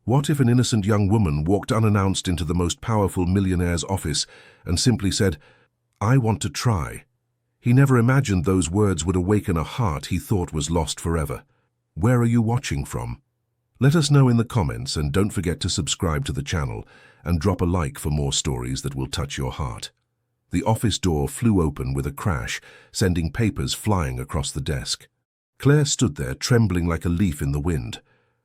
What if an innocent young woman walked unannounced into the most powerful millionaire's office and simply said, "I want to try"? He never imagined those words would awaken a heart he thought was lost forever. Where are you watching from? Let us know in the comments, and don't forget to subscribe to the channel and drop a like for more stories that will touch your heart. The office door flew open with a crash, sending papers flying across the desk. Claire stood there, trembling like a leaf in the wind,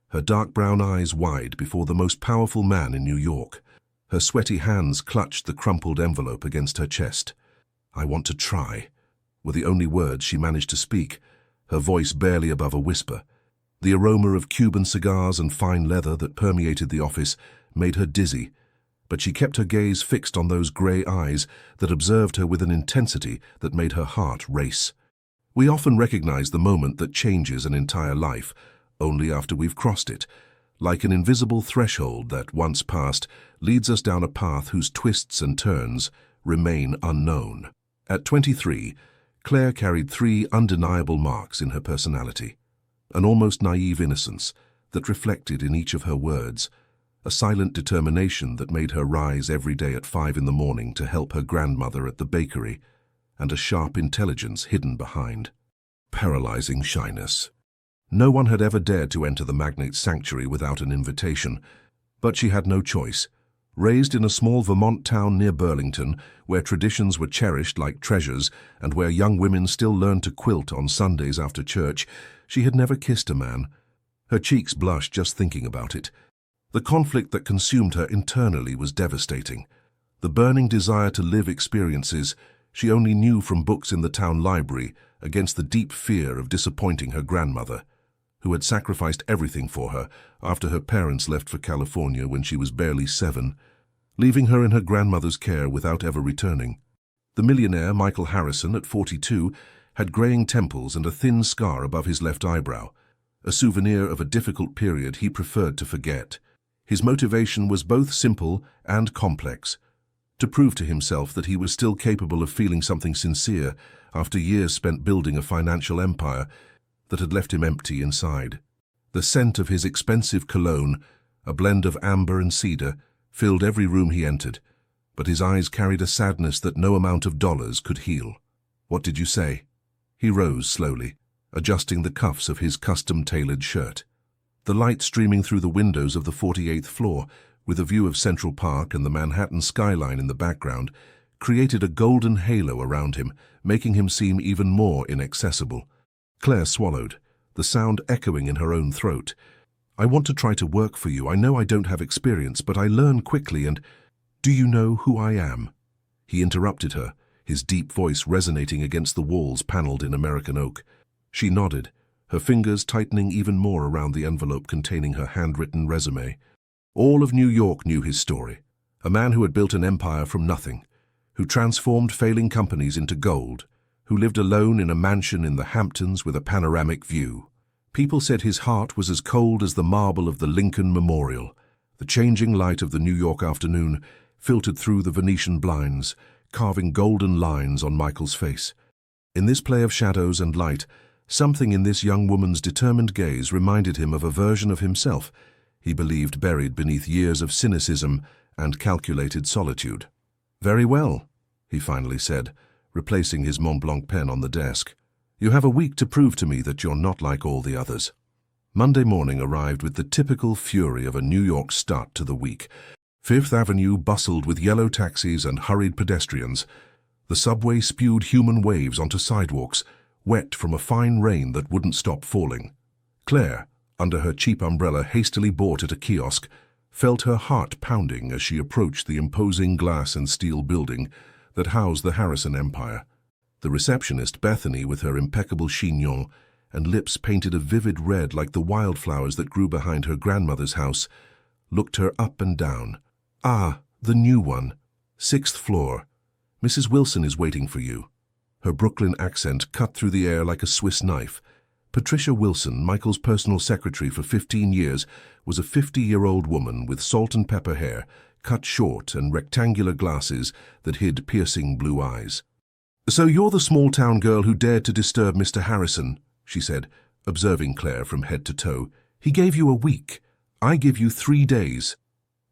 her dark brown eyes wide before the most powerful man in New York. Her sweaty hands clutched the crumpled envelope against her chest. "I want to try," were the only words she managed to speak, her voice barely above a whisper. The aroma of Cuban cigars and fine leather that permeated the office made her dizzy, but she kept her gaze fixed on those grey eyes that observed her with an intensity that made her heart race. We often recognize the moment that changes an entire life only after we've crossed it, like an invisible threshold that, once passed, leads us down a path whose twists and turns remain unknown. At 23, Claire carried 3 undeniable marks in her personality: an almost naive innocence that reflected in each of her words, a silent determination that made her rise every day at 5 in the morning to help her grandmother at the bakery, and a sharp intelligence hidden behind paralyzing shyness. No one had ever dared to enter the magnate's sanctuary without an invitation, but she had no choice. Raised in a small Vermont town near Burlington, where traditions were cherished like treasures and where young women still learned to quilt on Sundays after church, she had never kissed a man. Her cheeks blushed just thinking about it. The conflict that consumed her internally was devastating. The burning desire to live experiences she only knew from books in the town library against the deep fear of disappointing her grandmother, who had sacrificed everything for her after her parents left for California when she was barely 7, leaving her in her grandmother's care without ever returning. The millionaire, Michael Harrison, at 42, had graying temples and a thin scar above his left eyebrow, a souvenir of a difficult period he preferred to forget. His motivation was both simple and complex: to prove to himself that he was still capable of feeling something sincere after years spent building a financial empire that had left him empty inside. The scent of his expensive cologne, a blend of amber and cedar, filled every room he entered, but his eyes carried a sadness that no amount of dollars could heal. "What did you say?" He rose slowly, adjusting the cuffs of his custom-tailored shirt. The light streaming through the windows of the 48th floor, with a view of Central Park and the Manhattan skyline in the background, created a golden halo around him, making him seem even more inaccessible. Claire swallowed, the sound echoing in her own throat. "I want to try to work for you. I know I don't have experience, but I learn quickly, and do you know who I am?" He interrupted her, his deep voice resonating against the walls paneled in American oak. She nodded, her fingers tightening even more around the envelope containing her handwritten resume. All of New York knew his story: a man who had built an empire from nothing, who transformed failing companies into gold, who lived alone in a mansion in the Hamptons with a panoramic view. People said his heart was as cold as the marble of the Lincoln Memorial. The changing light of the New York afternoon filtered through the Venetian blinds, carving golden lines on Michael's face. In this play of shadows and light, something in this young woman's determined gaze reminded him of a version of himself he believed buried beneath years of cynicism and calculated solitude. "Very well," he finally said, replacing his Mont Blanc pen on the desk. "You have a week to prove to me that you're not like all the others." Monday morning arrived with the typical fury of a New York start to the week. Fifth Avenue bustled with yellow taxis and hurried pedestrians. The subway spewed human waves onto sidewalks, wet from a fine rain that wouldn't stop falling. Claire, under her cheap umbrella hastily bought at a kiosk, felt her heart pounding as she approached the imposing glass and steel building that housed the Harrison Empire. The receptionist, Bethany, with her impeccable chignon and lips painted a vivid red like the wildflowers that grew behind her grandmother's house, looked her up and down. "Ah, the new one. 6th floor. Mrs. Wilson is waiting for you." Her Brooklyn accent cut through the air like a Swiss knife. Patricia Wilson, Michael's personal secretary for 15 years, was a 50-year-old woman with salt and pepper hair, cut short, and rectangular glasses that hid piercing blue eyes. "So you're the small-town girl who dared to disturb Mr. Harrison," she said, observing Claire from head to toe. "He gave you a week. I give you 3 days.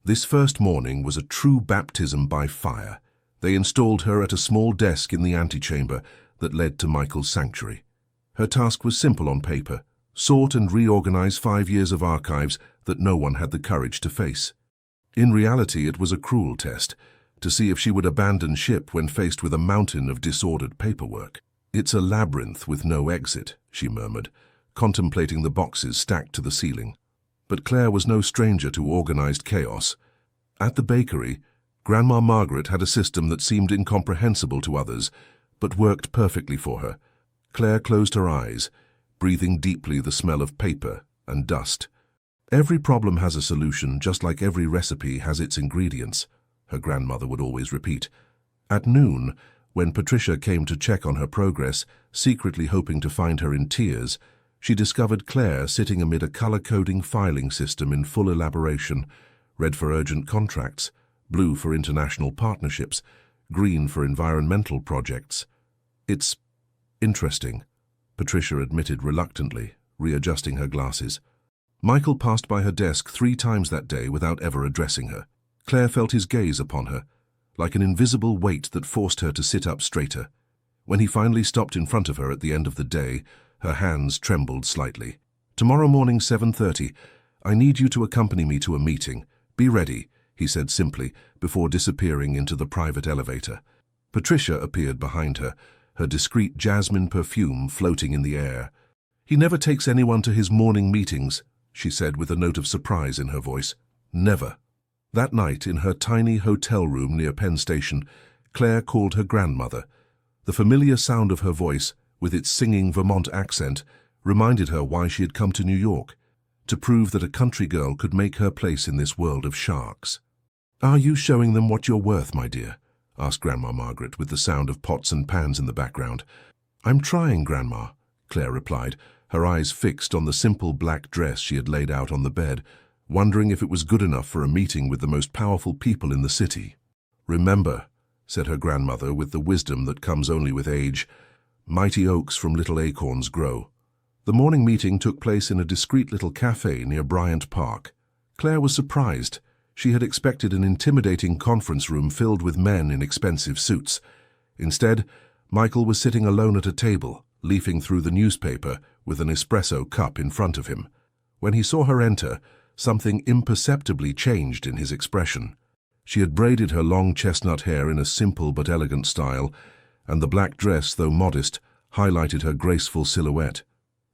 This first morning was a true baptism by fire. They installed her at a small desk in the antechamber that led to Michael's sanctuary. Her task was simple on paper: sort and reorganize 5 years of archives that no one had the courage to face. In reality, it was a cruel test, to see if she would abandon ship when faced with a mountain of disordered paperwork. "It's a labyrinth with no exit," she murmured, contemplating the boxes stacked to the ceiling. But Claire was no stranger to organized chaos. At the bakery, Grandma Margaret had a system that seemed incomprehensible to others, but worked perfectly for her. Claire closed her eyes, breathing deeply the smell of paper and dust. "Every problem has a solution, just like every recipe has its ingredients," her grandmother would always repeat. At noon, when Patricia came to check on her progress, secretly hoping to find her in tears, she discovered Claire sitting amid a color-coding filing system in full elaboration: red for urgent contracts, blue for international partnerships, green for environmental projects. "It's interesting," Patricia admitted reluctantly, readjusting her glasses. Michael passed by her desk 3 times that day without ever addressing her. Claire felt his gaze upon her, like an invisible weight that forced her to sit up straighter. When he finally stopped in front of her at the end of the day, her hands trembled slightly. "Tomorrow morning, 7:30. I need you to accompany me to a meeting. Be ready," he said simply, before disappearing into the private elevator. Patricia appeared behind her, her discreet jasmine perfume floating in the air. "He never takes anyone to his morning meetings," she said with a note of surprise in her voice. "Never." That night, in her tiny hotel room near Penn Station, Claire called her grandmother. The familiar sound of her voice, with its singing Vermont accent, reminded her why she had come to New York: to prove that a country girl could make her place in this world of sharks. "Are you showing them what you're worth, my dear?" asked Grandma Margaret, with the sound of pots and pans in the background. "I'm trying, Grandma," Claire replied, her eyes fixed on the simple black dress she had laid out on the bed, wondering if it was good enough for a meeting with the most powerful people in the city. "Remember," said her grandmother with the wisdom that comes only with age, "mighty oaks from little acorns grow." The morning meeting took place in a discreet little cafe near Bryant Park. Claire was surprised. She had expected an intimidating conference room filled with men in expensive suits. Instead, Michael was sitting alone at a table, leafing through the newspaper with an espresso cup in front of him. When he saw her enter, something imperceptibly changed in his expression. She had braided her long chestnut hair in a simple but elegant style, and the black dress, though modest, highlighted her graceful silhouette.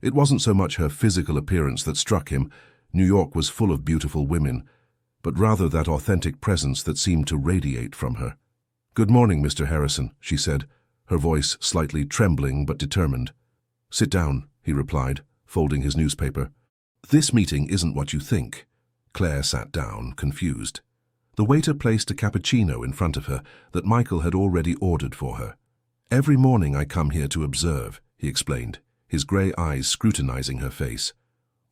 It wasn't so much her physical appearance that struck him — New York was full of beautiful women — but rather that authentic presence that seemed to radiate from her. "Good morning, Mr. Harrison," she said, her voice slightly trembling but determined. "Sit down," he replied, folding his newspaper. "This meeting isn't what you think." Claire sat down, confused. The waiter placed a cappuccino in front of her that Michael had already ordered for her. "Every morning I come here to observe," he explained, his grey eyes scrutinizing her face.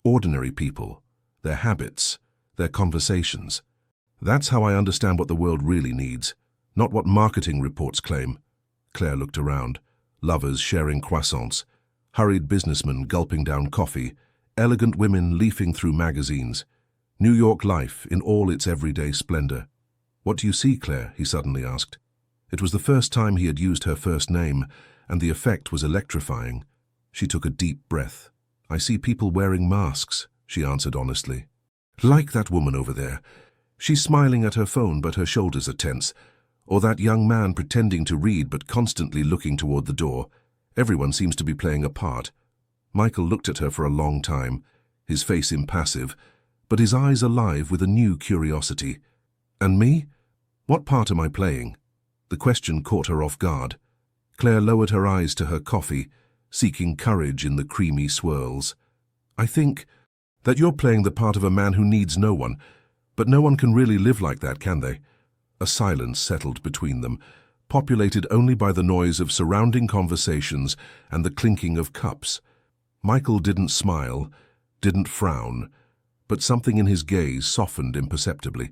"Ordinary people, their habits, their conversations. That's how I understand what the world really needs, not what marketing reports claim." Claire looked around. Lovers sharing croissants, hurried businessmen gulping down coffee, elegant women leafing through magazines. New York life in all its everyday splendor. "What do you see, Claire?" he suddenly asked. It was the first time he had used her first name, and the effect was electrifying. She took a deep breath. "I see people wearing masks," she answered honestly. "Like that woman over there. She's smiling at her phone, but her shoulders are tense. Or that young man pretending to read but constantly looking toward the door. Everyone seems to be playing a part." Michael looked at her for a long time, his face impassive, but his eyes alive with a new curiosity. "And me? What part am I playing?" The question caught her off guard. Claire lowered her eyes to her coffee, seeking courage in the creamy swirls. "I think that you're playing the part of a man who needs no one, but no one can really live like that, can they?" A silence settled between them, populated only by the noise of surrounding conversations and the clinking of cups. Michael didn't smile, didn't frown, but something in his gaze softened imperceptibly.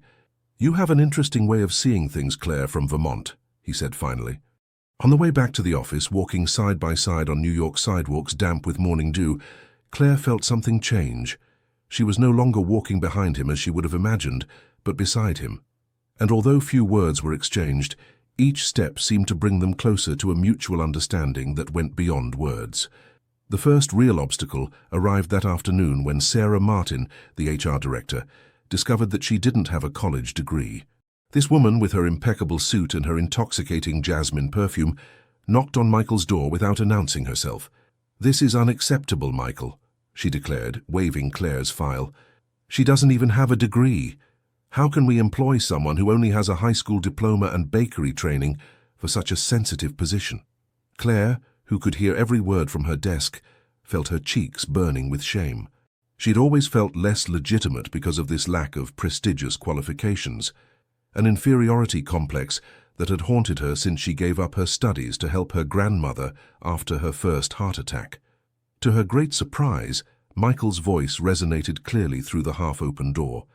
"You have an interesting way of seeing things, Claire, from Vermont," he said finally. On the way back to the office, walking side by side on New York sidewalks damp with morning dew, Claire felt something change. She was no longer walking behind him as she would have imagined, but beside him. And although few words were exchanged, each step seemed to bring them closer to a mutual understanding that went beyond words. The first real obstacle arrived that afternoon when Sarah Martin, the HR director, discovered that she didn't have a college degree. This woman, with her impeccable suit and her intoxicating jasmine perfume, knocked on Michael's door without announcing herself. "This is unacceptable, Michael," she declared, waving Claire's file. "She doesn't even have a degree. How can we employ someone who only has a high school diploma and bakery training for such a sensitive position?" Claire, who could hear every word from her desk, felt her cheeks burning with shame. She'd always felt less legitimate because of this lack of prestigious qualifications, an inferiority complex that had haunted her since she gave up her studies to help her grandmother after her first heart attack. To her great surprise, Michael's voice resonated clearly through the half-open door.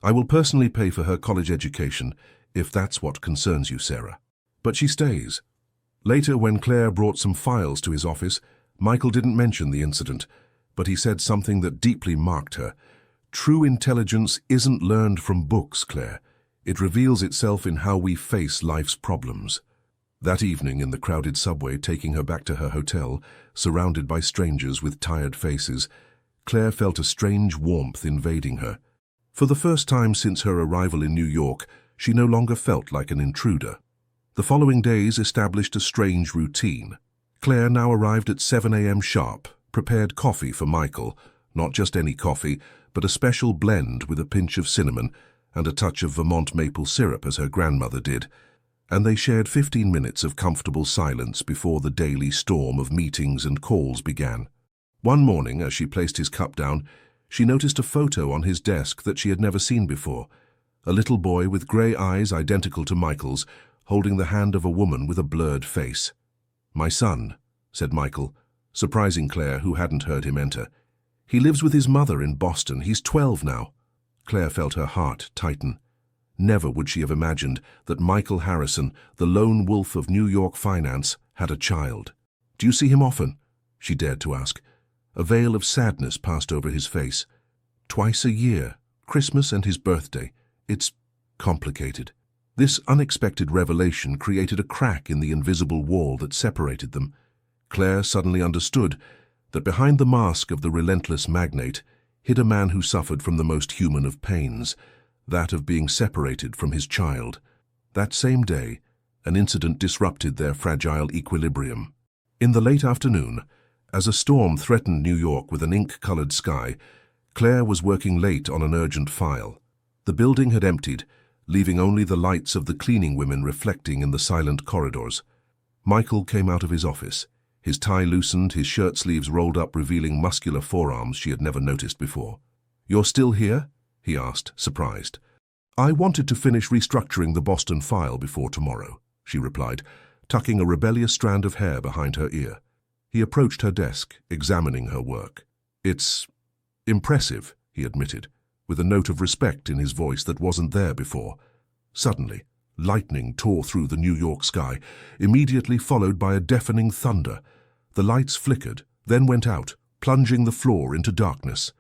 "I will personally pay for her college education, if that's what concerns you, Sarah. But she stays." Later, when Claire brought some files to his office, Michael didn't mention the incident, but he said something that deeply marked her. "True intelligence isn't learned from books, Claire. It reveals itself in how we face life's problems." That evening, in the crowded subway taking her back to her hotel, surrounded by strangers with tired faces, Claire felt a strange warmth invading her. For the first time since her arrival in New York, she no longer felt like an intruder. The following days established a strange routine. Claire now arrived at 7 a.m. sharp, prepared coffee for Michael, not just any coffee, but a special blend with a pinch of cinnamon and a touch of Vermont maple syrup as her grandmother did, and they shared 15 minutes of comfortable silence before the daily storm of meetings and calls began. One morning, as she placed his cup down, she noticed a photo on his desk that she had never seen before. A little boy with grey eyes identical to Michael's, holding the hand of a woman with a blurred face. "My son," said Michael, surprising Claire, who hadn't heard him enter. "He lives with his mother in Boston. He's 12 now." Claire felt her heart tighten. Never would she have imagined that Michael Harrison, the lone wolf of New York finance, had a child. "Do you see him often?" she dared to ask. A veil of sadness passed over his face. "Twice a year, Christmas and his birthday. It's complicated." This unexpected revelation created a crack in the invisible wall that separated them. Claire suddenly understood that behind the mask of the relentless magnate hid a man who suffered from the most human of pains, that of being separated from his child. That same day, an incident disrupted their fragile equilibrium. In the late afternoon, as a storm threatened New York with an ink-colored sky, Claire was working late on an urgent file. The building had emptied, leaving only the lights of the cleaning women reflecting in the silent corridors. Michael came out of his office, his tie loosened, his shirt sleeves rolled up, revealing muscular forearms she had never noticed before. "You're still here?" he asked, surprised. "I wanted to finish restructuring the Boston file before tomorrow," she replied, tucking a rebellious strand of hair behind her ear. He approached her desk, examining her work. "It's impressive," he admitted, with a note of respect in his voice that wasn't there before. Suddenly, lightning tore through the New York sky, immediately followed by a deafening thunder. The lights flickered, then went out, plunging the floor into darkness.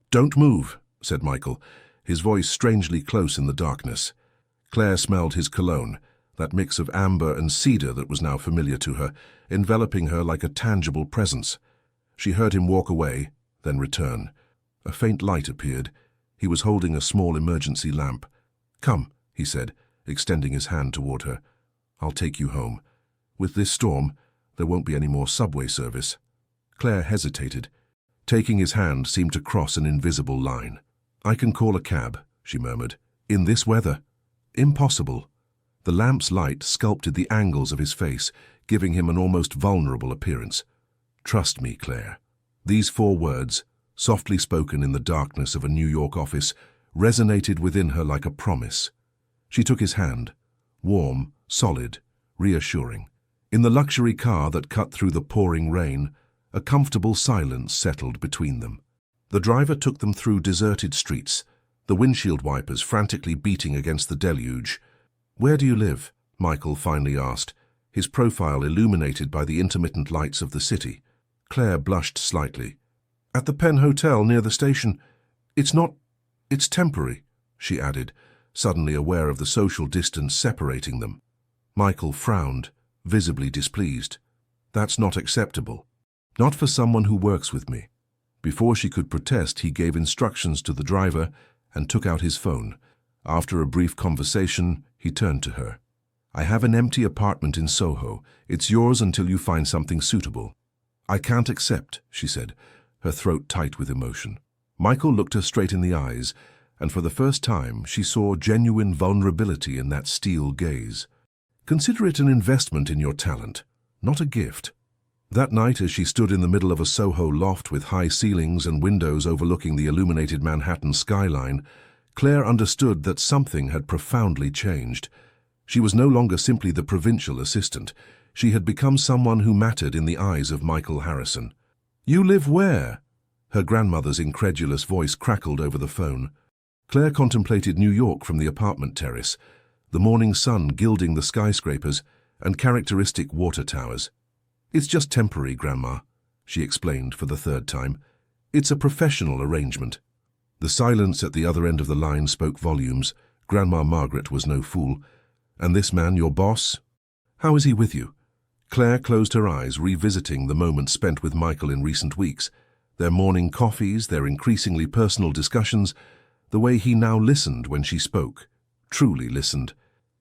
"Don't move," said Michael, his voice strangely close in the darkness. Claire smelled his cologne, that mix of amber and cedar that was now familiar to her, enveloping her like a tangible presence. She heard him walk away, then return. A faint light appeared. He was holding a small emergency lamp. "Come," he said, extending his hand toward her. "I'll take you home. With this storm, there won't be any more subway service." Claire hesitated. Taking his hand seemed to cross an invisible line. "I can call a cab," she murmured. "In this weather?" "Impossible." The lamp's light sculpted the angles of his face, giving him an almost vulnerable appearance. "Trust me, Claire." These 4 words, softly spoken in the darkness of a New York office, resonated within her like a promise. She took his hand, warm, solid, reassuring. In the luxury car that cut through the pouring rain, a comfortable silence settled between them. The driver took them through deserted streets, the windshield wipers frantically beating against the deluge. "Where do you live?" Michael finally asked, his profile illuminated by the intermittent lights of the city. Claire blushed slightly. "At the Penn Hotel near the station." It's not, it's temporary, she added, suddenly aware of the social distance separating them. Michael frowned, visibly displeased. That's not acceptable. Not for someone who works with me. Before she could protest, he gave instructions to the driver and took out his phone. After a brief conversation, he turned to her. I have an empty apartment in Soho. It's yours until you find something suitable. I can't accept, she said, her throat tight with emotion. Michael looked her straight in the eyes, and for the first time she saw genuine vulnerability in that steel gaze. Consider it an investment in your talent, not a gift. That night, as she stood in the middle of a Soho loft with high ceilings and windows overlooking the illuminated Manhattan skyline, Claire understood that something had profoundly changed. She was no longer simply the provincial assistant. She had become someone who mattered in the eyes of Michael Harrison. You live where? Her grandmother's incredulous voice crackled over the phone. Claire contemplated New York from the apartment terrace, the morning sun gilding the skyscrapers and characteristic water towers. It's just temporary, Grandma, she explained for the third time. It's a professional arrangement. The silence at the other end of the line spoke volumes. Grandma Margaret was no fool. And this man, your boss? How is he with you? Claire closed her eyes, revisiting the moments spent with Michael in recent weeks. Their morning coffees, their increasingly personal discussions, the way he now listened when she spoke. Truly listened.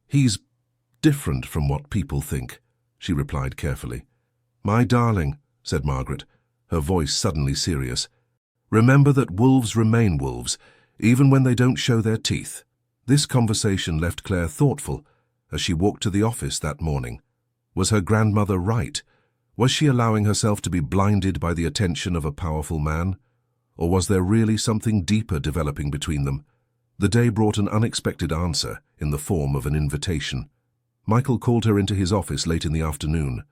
He's different from what people think, she replied carefully. My darling, said Margaret, her voice suddenly serious, remember that wolves remain wolves, even when they don't show their teeth. This conversation left Claire thoughtful as she walked to the office that morning. Was her grandmother right? Was she allowing herself to be blinded by the attention of a powerful man? Or was there really something deeper developing between them? The day brought an unexpected answer in the form of an invitation. Michael called her into his office late in the afternoon.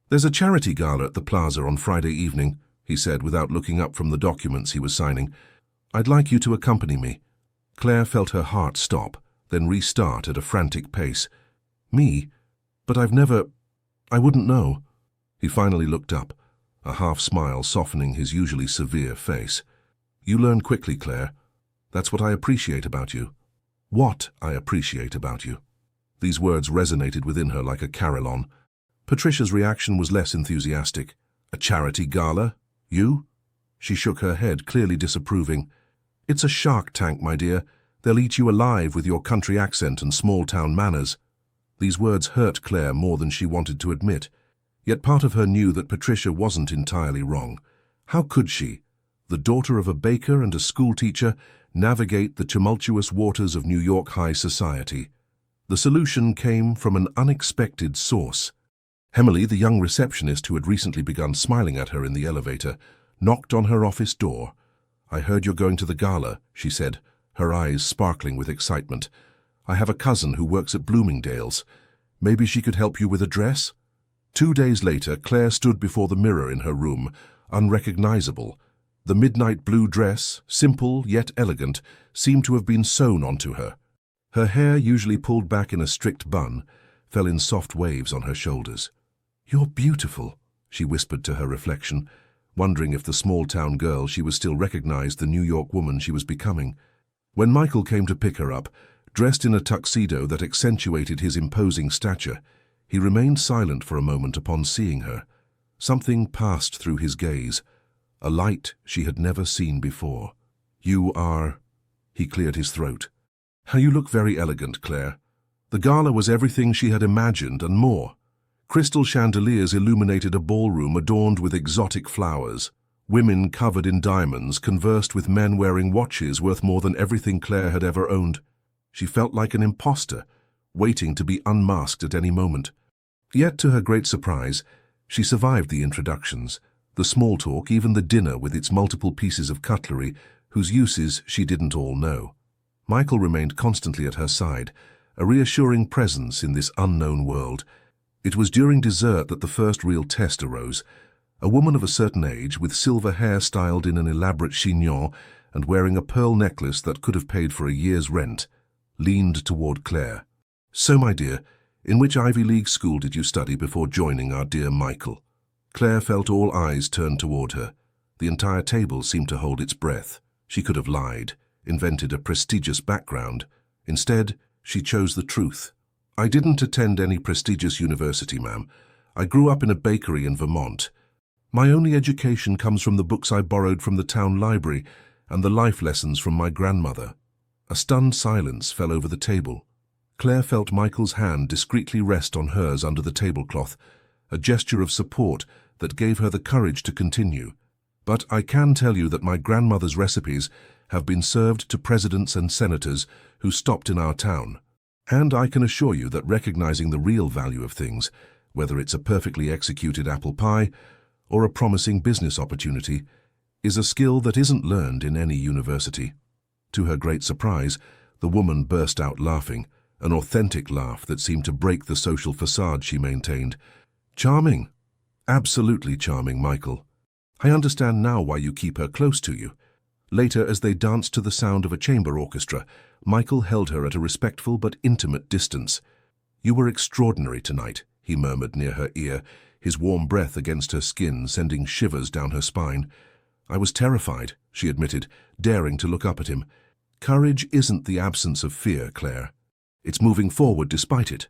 There's a charity gala at the plaza on Friday evening, he said without looking up from the documents he was signing. I'd like you to accompany me. Claire felt her heart stop, then restart at a frantic pace. Me? But I wouldn't know. He finally looked up, a half-smile softening his usually severe face. You learn quickly, Claire. That's what I appreciate about you. What I appreciate about you. These words resonated within her like a carillon. Patricia's reaction was less enthusiastic. A charity gala? You? She shook her head, clearly disapproving. It's a shark tank, my dear. They'll eat you alive with your country accent and small-town manners. These words hurt Claire more than she wanted to admit. Yet part of her knew that Patricia wasn't entirely wrong. How could she, the daughter of a baker and a schoolteacher, navigate the tumultuous waters of New York high society? The solution came from an unexpected source. Emily, the young receptionist who had recently begun smiling at her in the elevator, knocked on her office door. I heard you're going to the gala, she said, her eyes sparkling with excitement. I have a cousin who works at Bloomingdale's. Maybe she could help you with a dress? 2 days later, Claire stood before the mirror in her room, unrecognizable. The midnight blue dress, simple yet elegant, seemed to have been sewn onto her. Her hair, usually pulled back in a strict bun, fell in soft waves on her shoulders. You're beautiful, she whispered to her reflection, wondering if the small-town girl she was still recognized the New York woman she was becoming. When Michael came to pick her up, dressed in a tuxedo that accentuated his imposing stature, he remained silent for a moment upon seeing her. Something passed through his gaze, a light she had never seen before. You are... He cleared his throat. You look very elegant, Claire. The gala was everything she had imagined and more. Crystal chandeliers illuminated a ballroom adorned with exotic flowers. Women covered in diamonds conversed with men wearing watches worth more than everything Claire had ever owned. She felt like an imposter, waiting to be unmasked at any moment. Yet, to her great surprise, she survived the introductions, the small talk, even the dinner with its multiple pieces of cutlery, whose uses she didn't all know. Michael remained constantly at her side, a reassuring presence in this unknown world. It was during dessert that the first real test arose. A woman of a certain age, with silver hair styled in an elaborate chignon and wearing a pearl necklace that could have paid for a year's rent, leaned toward Claire. So, my dear, in which Ivy League school did you study before joining our dear Michael? Claire felt all eyes turned toward her. The entire table seemed to hold its breath. She could have lied, invented a prestigious background. Instead, she chose the truth. "I didn't attend any prestigious university, ma'am. I grew up in a bakery in Vermont. My only education comes from the books I borrowed from the town library and the life lessons from my grandmother." A stunned silence fell over the table. Claire felt Michael's hand discreetly rest on hers under the tablecloth, a gesture of support that gave her the courage to continue. "But I can tell you that my grandmother's recipes have been served to presidents and senators who stopped in our town. And I can assure you that recognizing the real value of things, whether it's a perfectly executed apple pie or a promising business opportunity, is a skill that isn't learned in any university." To her great surprise, the woman burst out laughing, an authentic laugh that seemed to break the social facade she maintained. "Charming. Absolutely charming, Michael. I understand now why you keep her close to you." Later, as they danced to the sound of a chamber orchestra, Michael held her at a respectful but intimate distance. "You were extraordinary tonight," he murmured near her ear, his warm breath against her skin sending shivers down her spine. "I was terrified," she admitted, daring to look up at him. "Courage isn't the absence of fear, Claire. It's moving forward despite it."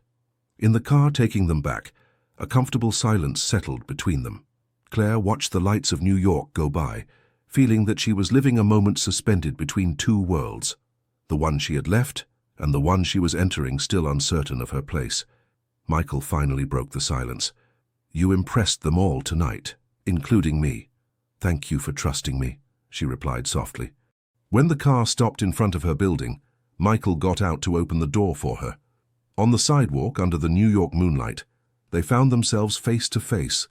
In the car taking them back, a comfortable silence settled between them. Claire watched the lights of New York go by, feeling that she was living a moment suspended between two worlds, the one she had left and the one she was entering, still uncertain of her place. Michael finally broke the silence. "You impressed them all tonight, including me. Thank you for trusting me," she replied softly. When the car stopped in front of her building, Michael got out to open the door for her. On the sidewalk under the New York moonlight, they found themselves face to face,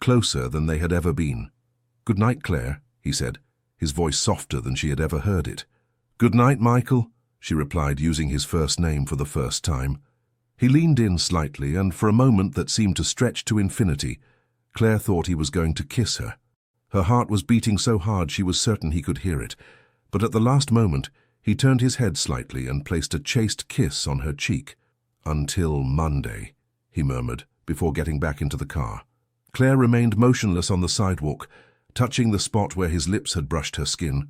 closer than they had ever been. "Good night, Claire," he said, his voice softer than she had ever heard it. "Good night, Michael," she replied, using his first name for the first time. He leaned in slightly, and for a moment that seemed to stretch to infinity, Claire thought he was going to kiss her. Her heart was beating so hard she was certain he could hear it, but at the last moment he turned his head slightly and placed a chaste kiss on her cheek. "Until Monday," he murmured, before getting back into the car. Claire remained motionless on the sidewalk, touching the spot where his lips had brushed her skin,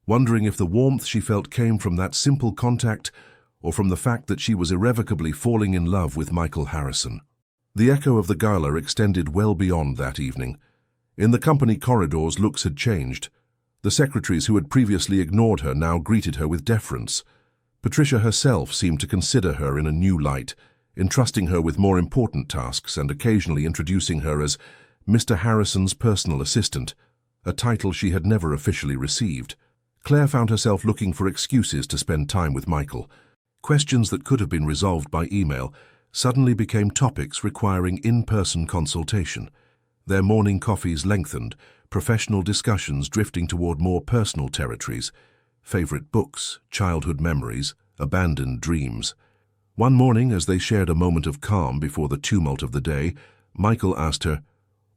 wondering if the warmth she felt came from that simple contact or from the fact that she was irrevocably falling in love with Michael Harrison. The echo of the gala extended well beyond that evening. In the company corridors, looks had changed. The secretaries who had previously ignored her now greeted her with deference. Patricia herself seemed to consider her in a new light, entrusting her with more important tasks and occasionally introducing her as Mr. Harrison's personal assistant, a title she had never officially received. Claire found herself looking for excuses to spend time with Michael. Questions that could have been resolved by email suddenly became topics requiring in-person consultation. Their morning coffees lengthened, professional discussions drifting toward more personal territories, favorite books, childhood memories, abandoned dreams. One morning, as they shared a moment of calm before the tumult of the day, Michael asked her,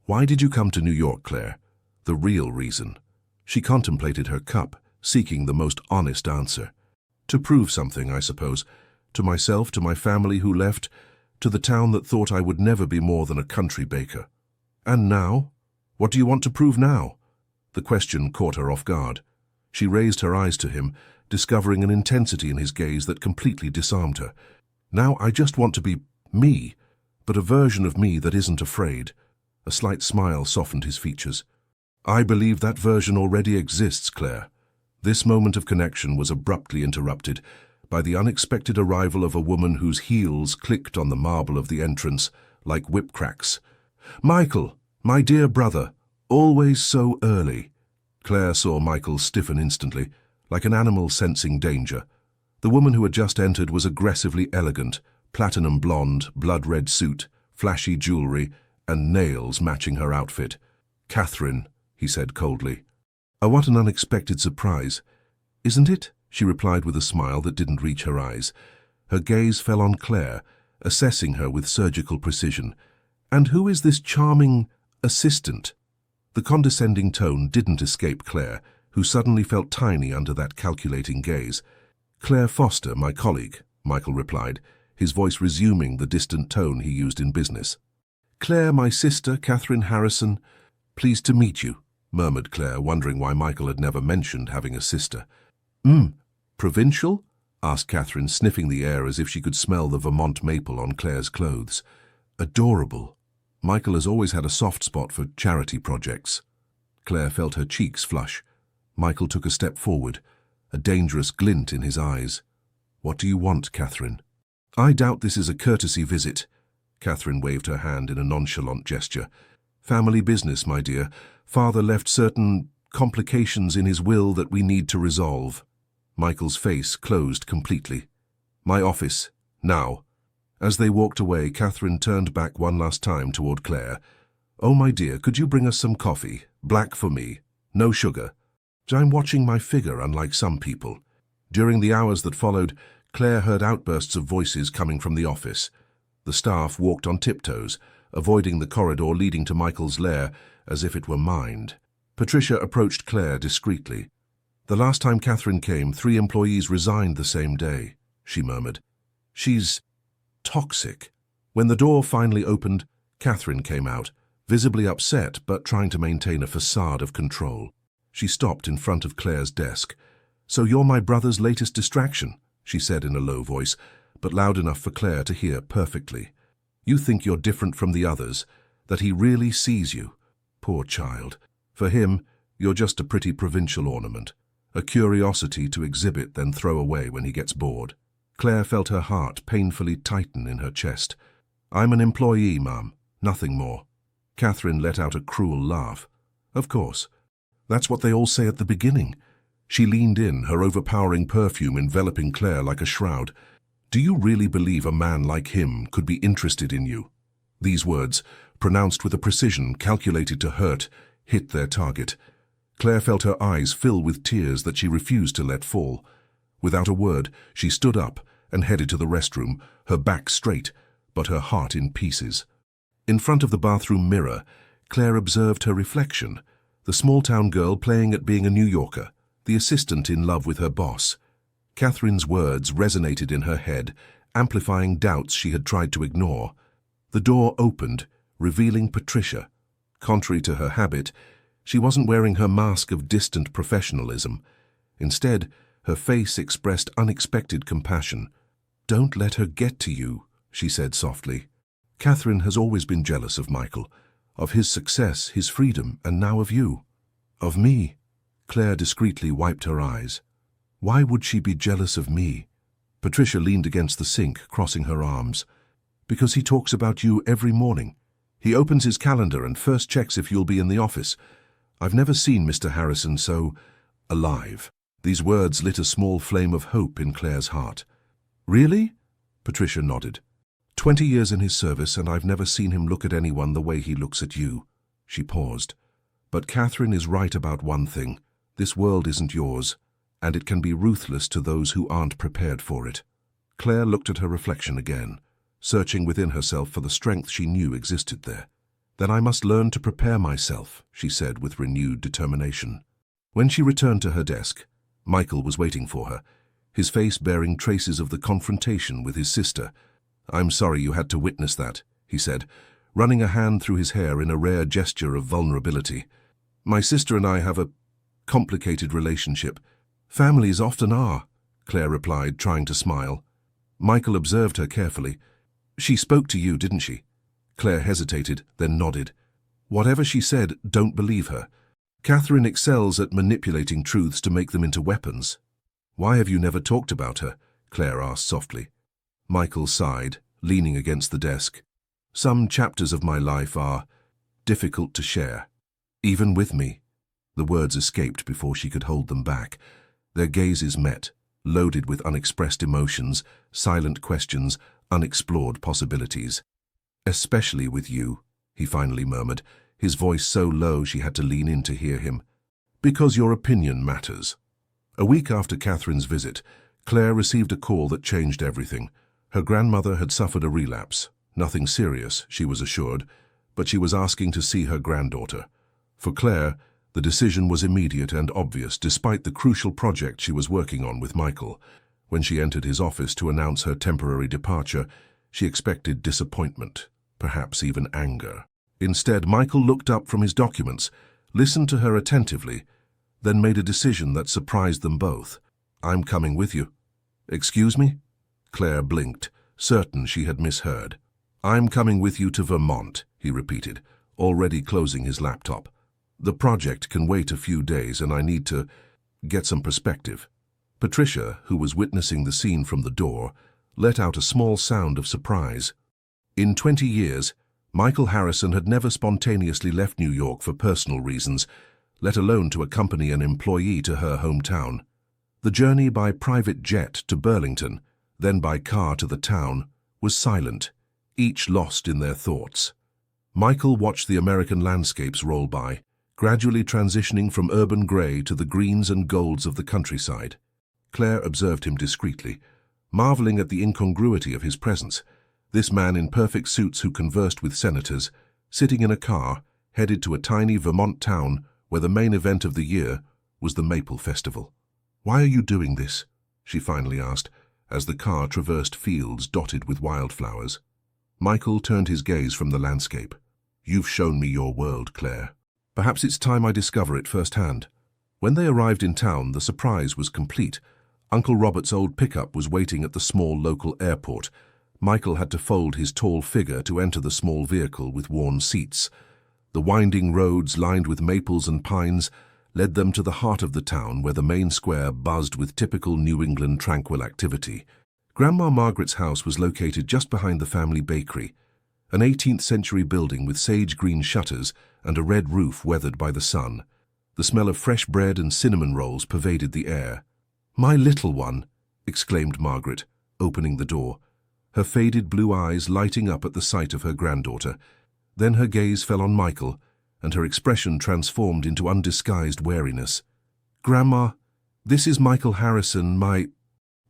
"Why did you come to New York, Claire?" The real reason. She contemplated her cup, seeking the most honest answer. "To prove something, I suppose. To myself, to my family who left, to the town that thought I would never be more than a country baker." "And now? What do you want to prove now?" The question caught her off guard. She raised her eyes to him, discovering an intensity in his gaze that completely disarmed her. "Now I just want to be me, but a version of me that isn't afraid." A slight smile softened his features. "I believe that version already exists, Claire." This moment of connection was abruptly interrupted by the unexpected arrival of a woman whose heels clicked on the marble of the entrance like whip cracks. "Michael, my dear brother, always so early." Claire saw Michael stiffen instantly, like an animal sensing danger. The woman who had just entered was aggressively elegant, platinum blonde, blood-red suit, flashy jewelry, and nails matching her outfit. "Catherine," he said coldly. "Oh, what an unexpected surprise." "Isn't it?" she replied with a smile that didn't reach her eyes. Her gaze fell on Claire, assessing her with surgical precision. "And who is this charming assistant?" The condescending tone didn't escape Claire, who suddenly felt tiny under that calculating gaze. "Claire Foster, my colleague," Michael replied, his voice resuming the distant tone he used in business. "Claire, my sister, Catherine Harrison. Pleased to meet you," murmured Claire, wondering why Michael had never mentioned having a sister. Provincial? Asked Catherine, sniffing the air as if she could smell the Vermont maple on Claire's clothes. Adorable. Michael has always had a soft spot for charity projects. Claire felt her cheeks flush. Michael took a step forward, a dangerous glint in his eyes. What do you want, Catherine? I doubt this is a courtesy visit. Catherine waved her hand in a nonchalant gesture. Family business, my dear. Father left certain complications in his will that we need to resolve. Michael's face closed completely. My office, now. As they walked away, Catherine turned back one last time toward Claire. Oh, my dear, could you bring us some coffee? Black for me. No sugar. I'm watching my figure, unlike some people. During the hours that followed, Claire heard outbursts of voices coming from the office. The staff walked on tiptoes, avoiding the corridor leading to Michael's lair as if it were mined. Patricia approached Claire discreetly. The last time Catherine came, 3 employees resigned the same day, she murmured. She's toxic. When the door finally opened, Catherine came out, visibly upset but trying to maintain a facade of control. She stopped in front of Claire's desk. So you're my brother's latest distraction, she said in a low voice, but loud enough for Claire to hear perfectly. You think you're different from the others, that he really sees you. Poor child. For him, you're just a pretty provincial ornament, a curiosity to exhibit then throw away when he gets bored. Claire felt her heart painfully tighten in her chest. I'm an employee, Mum, nothing more. Catherine let out a cruel laugh. Of course. That's what they all say at the beginning. She leaned in, her overpowering perfume enveloping Claire like a shroud. Do you really believe a man like him could be interested in you? These words, pronounced with a precision calculated to hurt, hit their target. Claire felt her eyes fill with tears that she refused to let fall. Without a word, she stood up and headed to the restroom, her back straight, but her heart in pieces. In front of the bathroom mirror, Claire observed her reflection, the small-town girl playing at being a New Yorker, the assistant in love with her boss. Catherine's words resonated in her head, amplifying doubts she had tried to ignore. The door opened, revealing Patricia. Contrary to her habit, she wasn't wearing her mask of distant professionalism. Instead, her face expressed unexpected compassion. Don't let her get to you, she said softly. Catherine has always been jealous of Michael, of his success, his freedom, and now of you. Of me. Claire discreetly wiped her eyes. Why would she be jealous of me? Patricia leaned against the sink, crossing her arms. Because he talks about you every morning. He opens his calendar and first checks if you'll be in the office. I've never seen Mr. Harrison so alive. These words lit a small flame of hope in Claire's heart. Really? Patricia nodded. 20 years in his service, and I've never seen him look at anyone the way he looks at you. She paused. But Catherine is right about one thing. This world isn't yours, and it can be ruthless to those who aren't prepared for it. Claire looked at her reflection again, searching within herself for the strength she knew existed there. Then I must learn to prepare myself, she said with renewed determination. When she returned to her desk, Michael was waiting for her, his face bearing traces of the confrontation with his sister. I'm sorry you had to witness that, he said, running a hand through his hair in a rare gesture of vulnerability. My sister and I have a complicated relationship. Families often are, Claire replied, trying to smile. Michael observed her carefully. She spoke to you, didn't she? Claire hesitated, then nodded. Whatever she said, don't believe her. Catherine excels at manipulating truths to make them into weapons. Why have you never talked about her? Claire asked softly. Michael sighed, leaning against the desk. Some chapters of my life are difficult to share, even with me. The words escaped before she could hold them back. Their gazes met, loaded with unexpressed emotions, silent questions, unexplored possibilities. Especially with you, he finally murmured, his voice so low she had to lean in to hear him. Because your opinion matters. A week after Catherine's visit, Claire received a call that changed everything. Her grandmother had suffered a relapse. Nothing serious, she was assured, but she was asking to see her granddaughter. For Claire, the decision was immediate and obvious despite the crucial project she was working on with Michael. When she entered his office to announce her temporary departure, she expected disappointment, perhaps even anger. Instead, Michael looked up from his documents, listened to her attentively, then made a decision that surprised them both. "I'm coming with you." "Excuse me?" Claire blinked, certain she had misheard. "I'm coming with you to Vermont," he repeated, already closing his laptop. "The project can wait a few days and I need to get some perspective." Patricia, who was witnessing the scene from the door, let out a small sound of surprise. In 20 years, Michael Harrison had never spontaneously left New York for personal reasons, let alone to accompany an employee to her hometown. The journey by private jet to Burlington, then by car to the town, was silent, each lost in their thoughts. Michael watched the American landscapes roll by, gradually transitioning from urban grey to the greens and golds of the countryside. Claire observed him discreetly, marveling at the incongruity of his presence. This man in perfect suits who conversed with senators, sitting in a car, headed to a tiny Vermont town where the main event of the year was the Maple Festival. "Why are you doing this?" she finally asked, as the car traversed fields dotted with wildflowers. Michael turned his gaze from the landscape. "You've shown me your world, Claire. Perhaps it's time I discover it firsthand." When they arrived in town, the surprise was complete. Uncle Robert's old pickup was waiting at the small local airport. Michael had to fold his tall figure to enter the small vehicle with worn seats. The winding roads lined with maples and pines led them to the heart of the town where the main square buzzed with typical New England tranquil activity. Grandma Margaret's house was located just behind the family bakery, an 18th-century building with sage-green shutters and a red roof weathered by the sun. The smell of fresh bread and cinnamon rolls pervaded the air. "My little one!" exclaimed Margaret, opening the door, her faded blue eyes lighting up at the sight of her granddaughter. Then her gaze fell on Michael, and her expression transformed into undisguised wariness. "Grandma, this is Michael Harrison, my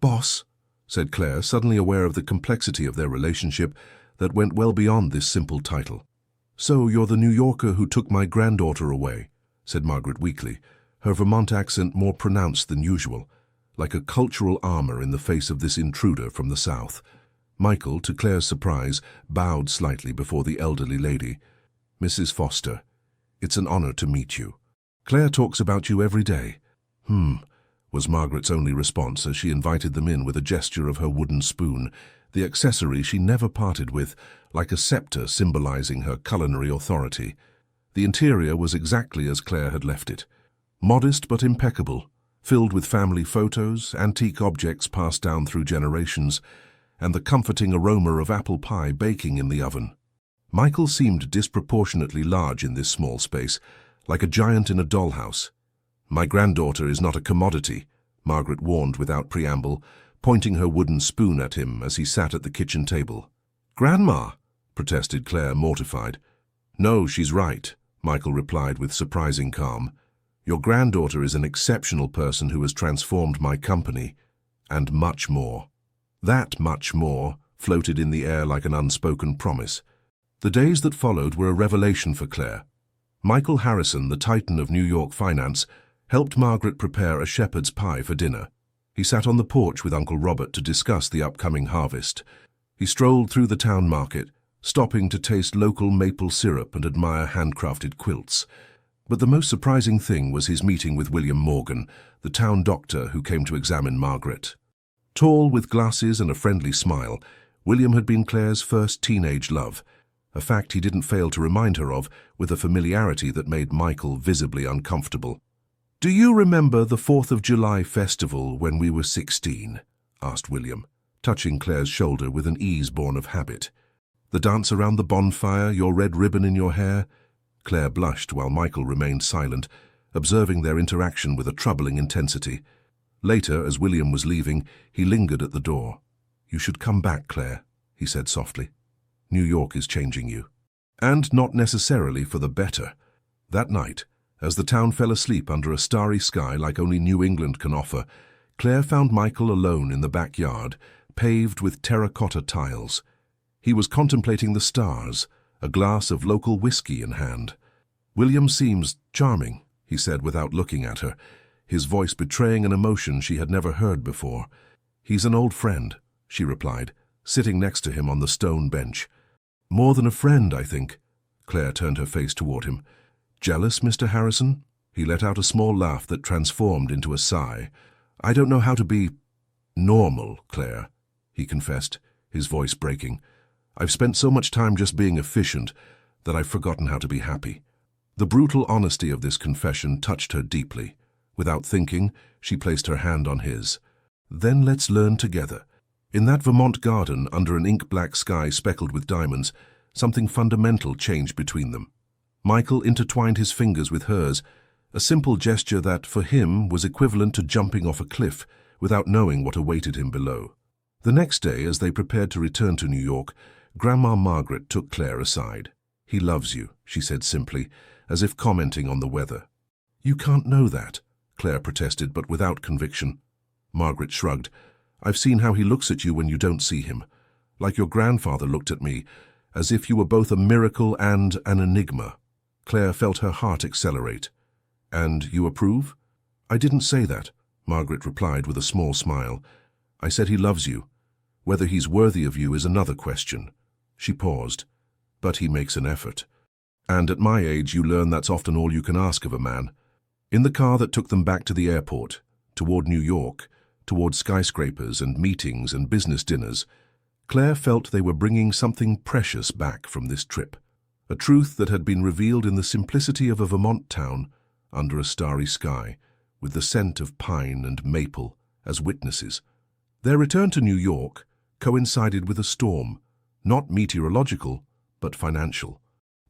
boss," said Claire, suddenly aware of the complexity of their relationship that went well beyond this simple title. "So you're the New Yorker who took my granddaughter away," said Margaret weakly, her Vermont accent more pronounced than usual, like a cultural armor in the face of this intruder from the South. Michael, to Claire's surprise, bowed slightly before the elderly lady. "Mrs. Foster, it's an honor to meet you. Claire talks about you every day." Was Margaret's only response as she invited them in with a gesture of her wooden spoon, the accessory she never parted with, like a scepter symbolizing her culinary authority. The interior was exactly as Claire had left it. Modest but impeccable, filled with family photos, antique objects passed down through generations, and the comforting aroma of apple pie baking in the oven. Michael seemed disproportionately large in this small space, like a giant in a dollhouse. "My granddaughter is not a commodity," Margaret warned without preamble, pointing her wooden spoon at him as he sat at the kitchen table. "Grandma," protested Claire, mortified. "No, she's right," Michael replied with surprising calm. "Your granddaughter is an exceptional person who has transformed my company, and much more." That much more floated in the air like an unspoken promise. The days that followed were a revelation for Claire. Michael Harrison, the titan of New York finance, helped Margaret prepare a shepherd's pie for dinner. He sat on the porch with Uncle Robert to discuss the upcoming harvest. He strolled through the town market, stopping to taste local maple syrup and admire handcrafted quilts. But the most surprising thing was his meeting with William Morgan, the town doctor who came to examine Margaret. Tall, with glasses and a friendly smile, William had been Claire's first teenage love, a fact he didn't fail to remind her of with a familiarity that made Michael visibly uncomfortable. "Do you remember the 4th of July festival when we were 16? Asked William, touching Claire's shoulder with an ease born of habit. "The dance around the bonfire, your red ribbon in your hair?" Claire blushed while Michael remained silent, observing their interaction with a troubling intensity. Later, as William was leaving, he lingered at the door. "You should come back, Claire," he said softly. "New York is changing you. And not necessarily for the better." That night, as the town fell asleep under a starry sky like only New England can offer, Claire found Michael alone in the backyard, paved with terracotta tiles. He was contemplating the stars, a glass of local whiskey in hand. "William seems charming," he said without looking at her, his voice betraying an emotion she had never heard before. "He's an old friend," she replied, sitting next to him on the stone bench. "More than a friend, I think." Claire turned her face toward him. Jealous, Mr. Harrison? He let out a small laugh that transformed into a sigh. I don't know how to be normal, Claire, he confessed, his voice breaking. I've spent so much time just being efficient that I've forgotten how to be happy. The brutal honesty of this confession touched her deeply. Without thinking, she placed her hand on his. Then let's learn together. In that Vermont garden, under an ink-black sky speckled with diamonds, something fundamental changed between them. Michael intertwined his fingers with hers, a simple gesture that, for him, was equivalent to jumping off a cliff without knowing what awaited him below. The next day, as they prepared to return to New York, Grandma Margaret took Claire aside. He loves you, she said simply, as if commenting on the weather. You can't know that, Claire protested, but without conviction. Margaret shrugged. I've seen how he looks at you when you don't see him. Like your grandfather looked at me, as if you were both a miracle and an enigma. Claire felt her heart accelerate. And you approve? I didn't say that, Margaret replied with a small smile. I said he loves you. Whether he's worthy of you is another question. She paused. But he makes an effort. And at my age, you learn that's often all you can ask of a man. In the car that took them back to the airport, toward New York, toward skyscrapers and meetings and business dinners, Claire felt they were bringing something precious back from this trip. A truth that had been revealed in the simplicity of a Vermont town under a starry sky, with the scent of pine and maple as witnesses. Their return to New York coincided with a storm, not meteorological, but financial.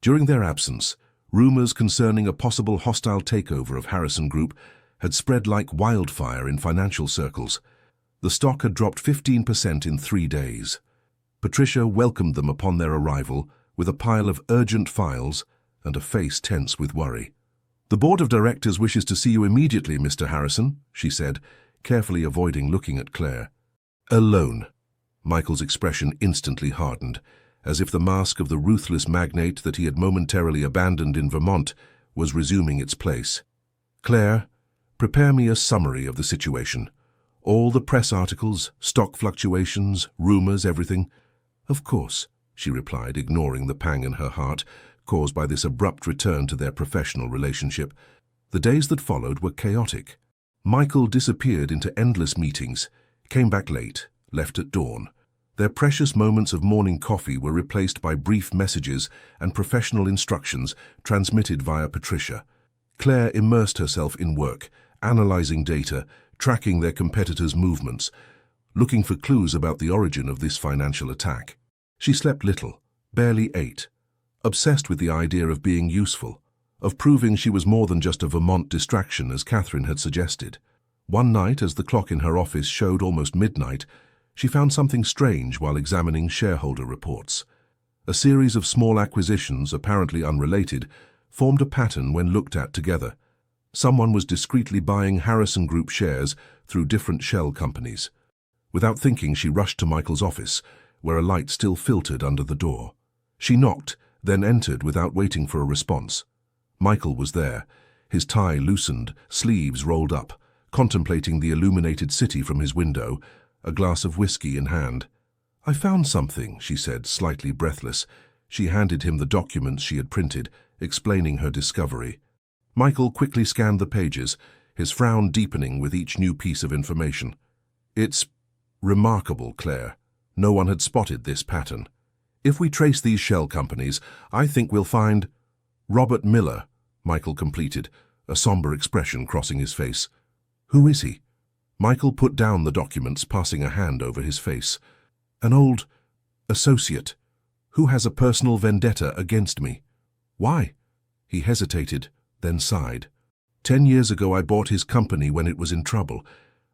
During their absence, rumors concerning a possible hostile takeover of Harrison Group had spread like wildfire in financial circles. The stock had dropped 15% in 3 days. Patricia welcomed them upon their arrival with a pile of urgent files and a face tense with worry. The board of directors wishes to see you immediately, Mr. Harrison, she said, carefully avoiding looking at Claire. Alone. Michael's expression instantly hardened, as if the mask of the ruthless magnate that he had momentarily abandoned in Vermont was resuming its place. Claire, prepare me a summary of the situation. All the press articles, stock fluctuations, rumors, everything. Of course, she replied, ignoring the pang in her heart caused by this abrupt return to their professional relationship. The days that followed were chaotic. Michael disappeared into endless meetings, came back late, left at dawn. Their precious moments of morning coffee were replaced by brief messages and professional instructions transmitted via Patricia. Claire immersed herself in work, analyzing data, tracking their competitors' movements, looking for clues about the origin of this financial attack. She slept little, barely ate, obsessed with the idea of being useful, of proving she was more than just a Vermont distraction as Catherine had suggested. One night, as the clock in her office showed almost midnight, she found something strange while examining shareholder reports. A series of small acquisitions, apparently unrelated, formed a pattern when looked at together. Someone was discreetly buying Harrison Group shares through different shell companies. Without thinking, she rushed to Michael's office, where a light still filtered under the door. She knocked, then entered without waiting for a response. Michael was there, his tie loosened, sleeves rolled up, contemplating the illuminated city from his window, a glass of whiskey in hand. I found something, she said, slightly breathless. She handed him the documents she had printed, explaining her discovery. Michael quickly scanned the pages, his frown deepening with each new piece of information. It's remarkable, Claire. No one had spotted this pattern. If we trace these shell companies, I think we'll find— Robert Miller, Michael completed, a somber expression crossing his face. Who is he? Michael put down the documents, passing a hand over his face. An old associate, who has a personal vendetta against me. Why? He hesitated, then sighed. 10 years ago I bought his company when it was in trouble.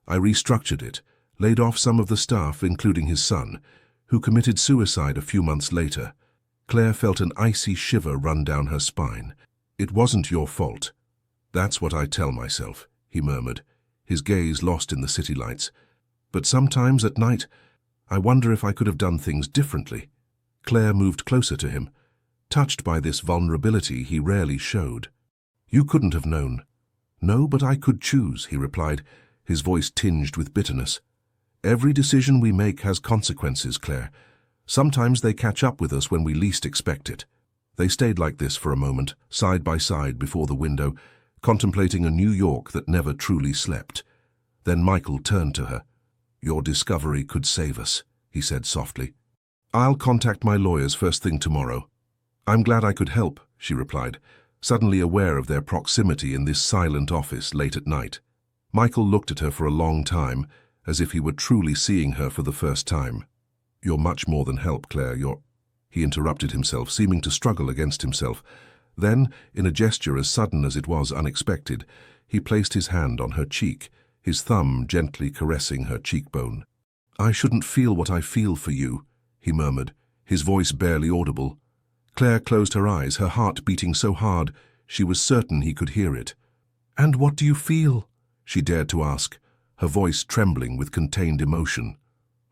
I restructured it, laid off some of the staff, including his son, who committed suicide a few months later. Claire felt an icy shiver run down her spine. It wasn't your fault. That's what I tell myself, he murmured, his gaze lost in the city lights. But sometimes at night, I wonder if I could have done things differently. Claire moved closer to him, touched by this vulnerability he rarely showed. You couldn't have known. No, but I could choose, he replied, his voice tinged with bitterness. Every decision we make has consequences, Claire. Sometimes they catch up with us when we least expect it. They stayed like this for a moment, side by side before the window, contemplating a New York that never truly slept. Then Michael turned to her. "Your discovery could save us," he said softly. "I'll contact my lawyers first thing tomorrow." "I'm glad I could help," she replied, suddenly aware of their proximity in this silent office late at night. Michael looked at her for a long time, as if he were truly seeing her for the first time. "You're much more than help, Claire, you're—" He interrupted himself, seeming to struggle against himself. Then, in a gesture as sudden as it was unexpected, he placed his hand on her cheek, his thumb gently caressing her cheekbone. "I shouldn't feel what I feel for you," he murmured, his voice barely audible. Claire closed her eyes, her heart beating so hard she was certain he could hear it. "And what do you feel?" she dared to ask, her voice trembling with contained emotion.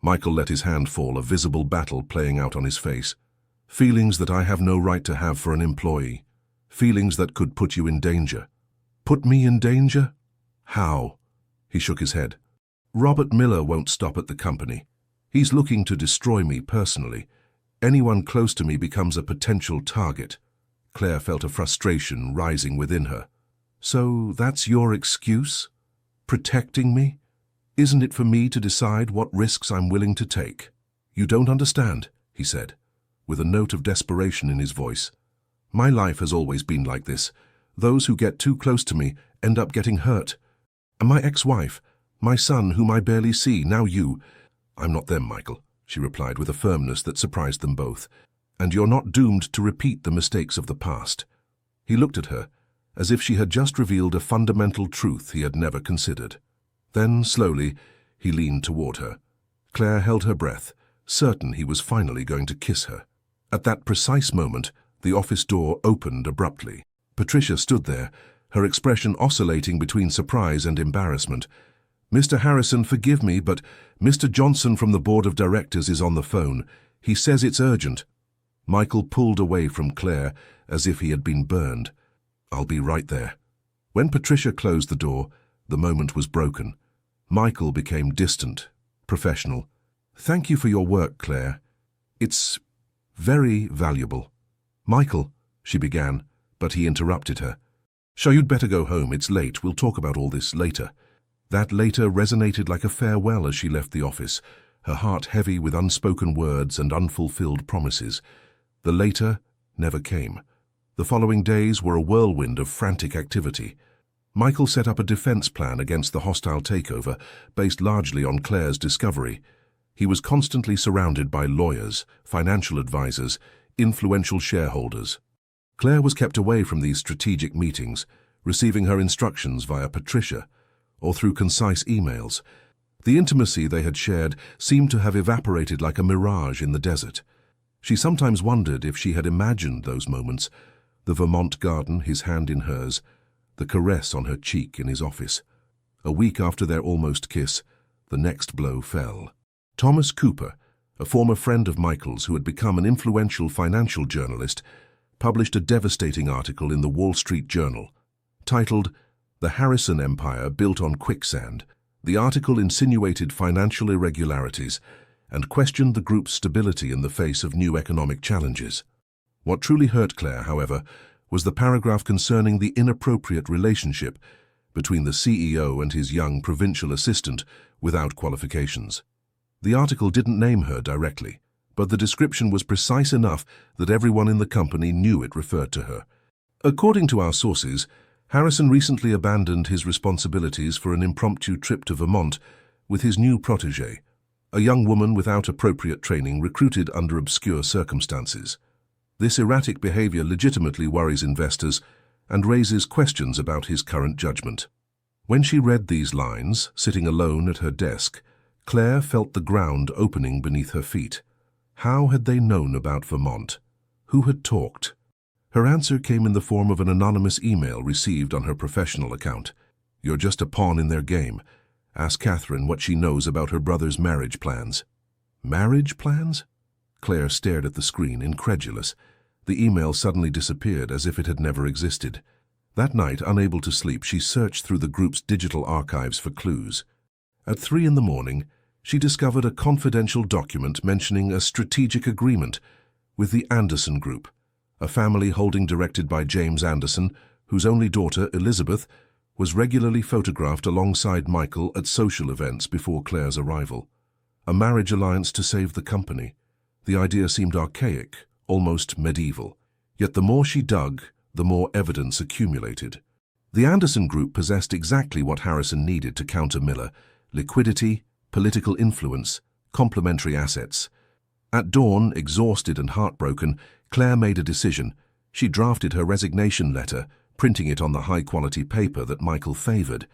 Michael let his hand fall, a visible battle playing out on his face. "Feelings that I have no right to have for an employee. Feelings that could put you in danger." "Put me in danger? How?" He shook his head. "Robert Miller won't stop at the company. He's looking to destroy me personally. Anyone close to me becomes a potential target." Claire felt a frustration rising within her. "So that's your excuse? Protecting me? Isn't it for me to decide what risks I'm willing to take?" "You don't understand," he said, with a note of desperation in his voice. "My life has always been like this. Those who get too close to me end up getting hurt. And my ex-wife, my son, whom I barely see, now you—" "I'm not them, Michael," she replied with a firmness that surprised them both. "And you're not doomed to repeat the mistakes of the past." He looked at her, as if she had just revealed a fundamental truth he had never considered. Then, slowly, he leaned toward her. Claire held her breath, certain he was finally going to kiss her. At that precise moment, the office door opened abruptly. Patricia stood there, her expression oscillating between surprise and embarrassment. "Mr. Harrison, forgive me, but Mr. Johnson from the board of directors is on the phone. He says it's urgent." Michael pulled away from Claire as if he had been burned. "I'll be right there." When Patricia closed the door, the moment was broken. Michael became distant, professional. "Thank you for your work, Claire. It's very valuable." "Michael," she began, but he interrupted her. "So you'd better go home. It's late. We'll talk about all this later." That later resonated like a farewell as she left the office, her heart heavy with unspoken words and unfulfilled promises. The later never came. The following days were a whirlwind of frantic activity. Michael set up a defense plan against the hostile takeover, based largely on Claire's discovery. He was constantly surrounded by lawyers, financial advisors, influential shareholders. Claire was kept away from these strategic meetings, receiving her instructions via Patricia, or through concise emails. The intimacy they had shared seemed to have evaporated like a mirage in the desert. She sometimes wondered if she had imagined those moments, the Vermont garden, his hand in hers, the caress on her cheek in his office. A week after their almost kiss, the next blow fell. Thomas Cooper, a former friend of Michael's who had become an influential financial journalist, published a devastating article in the Wall Street Journal, titled "The Harrison Empire Built on Quicksand." The article insinuated financial irregularities and questioned the group's stability in the face of new economic challenges. What truly hurt Claire, however, was the paragraph concerning the inappropriate relationship between the CEO and his young provincial assistant without qualifications. The article didn't name her directly, but the description was precise enough that everyone in the company knew it referred to her. According to our sources, Harrison recently abandoned his responsibilities for an impromptu trip to Vermont with his new protégé, a young woman without appropriate training recruited under obscure circumstances. This erratic behavior legitimately worries investors and raises questions about his current judgment. When she read these lines, sitting alone at her desk, Claire felt the ground opening beneath her feet. How had they known about Vermont? Who had talked? Her answer came in the form of an anonymous email received on her professional account. "You're just a pawn in their game. Ask Catherine what she knows about her brother's marriage plans." Marriage plans? Claire stared at the screen, incredulous. The email suddenly disappeared as if it had never existed. That night, unable to sleep, she searched through the group's digital archives for clues. At 3 in the morning, she discovered a confidential document mentioning a strategic agreement with the Anderson Group, a family holding directed by James Anderson, whose only daughter, Elizabeth, was regularly photographed alongside Michael at social events before Claire's arrival. A marriage alliance to save the company. The idea seemed archaic, almost medieval. Yet the more she dug, the more evidence accumulated. The Anderson Group possessed exactly what Harrison needed to counter Miller: liquidity, political influence, complementary assets. At dawn, exhausted and heartbroken, Claire made a decision. She drafted her resignation letter, printing it on the high-quality paper that Michael favored.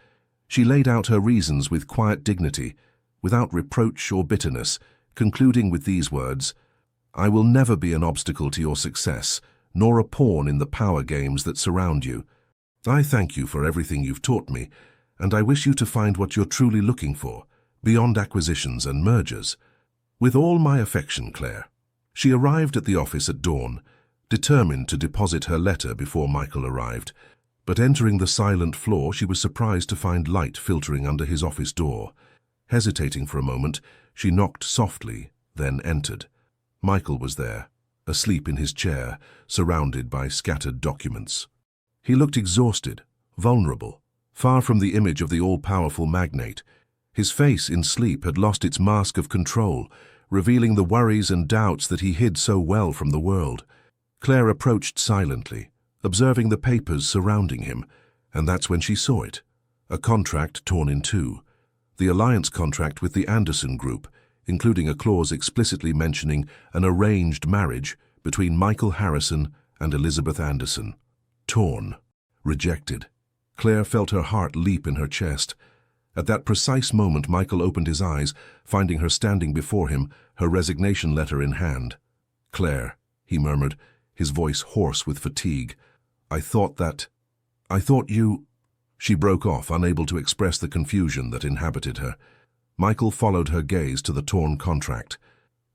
She laid out her reasons with quiet dignity, without reproach or bitterness, concluding with these words: "I will never be an obstacle to your success, nor a pawn in the power games that surround you. I thank you for everything you've taught me, and I wish you to find what you're truly looking for, beyond acquisitions and mergers. With all my affection, Claire." She arrived at the office at dawn, determined to deposit her letter before Michael arrived. But entering the silent floor, she was surprised to find light filtering under his office door. Hesitating for a moment, she knocked softly, then entered. Michael was there, asleep in his chair, surrounded by scattered documents. He looked exhausted, vulnerable, far from the image of the all-powerful magnate. His face in sleep had lost its mask of control, revealing the worries and doubts that he hid so well from the world. Claire approached silently, observing the papers surrounding him, and that's when she saw it. A contract torn in two. The alliance contract with the Anderson Group, including a clause explicitly mentioning an arranged marriage between Michael Harrison and Elizabeth Anderson. Torn. Rejected. Claire felt her heart leap in her chest. At that precise moment, Michael opened his eyes, finding her standing before him, her resignation letter in hand. "Claire," he murmured, his voice hoarse with fatigue. I thought you—" She broke off, unable to express the confusion that inhabited her. Michael followed her gaze to the torn contract.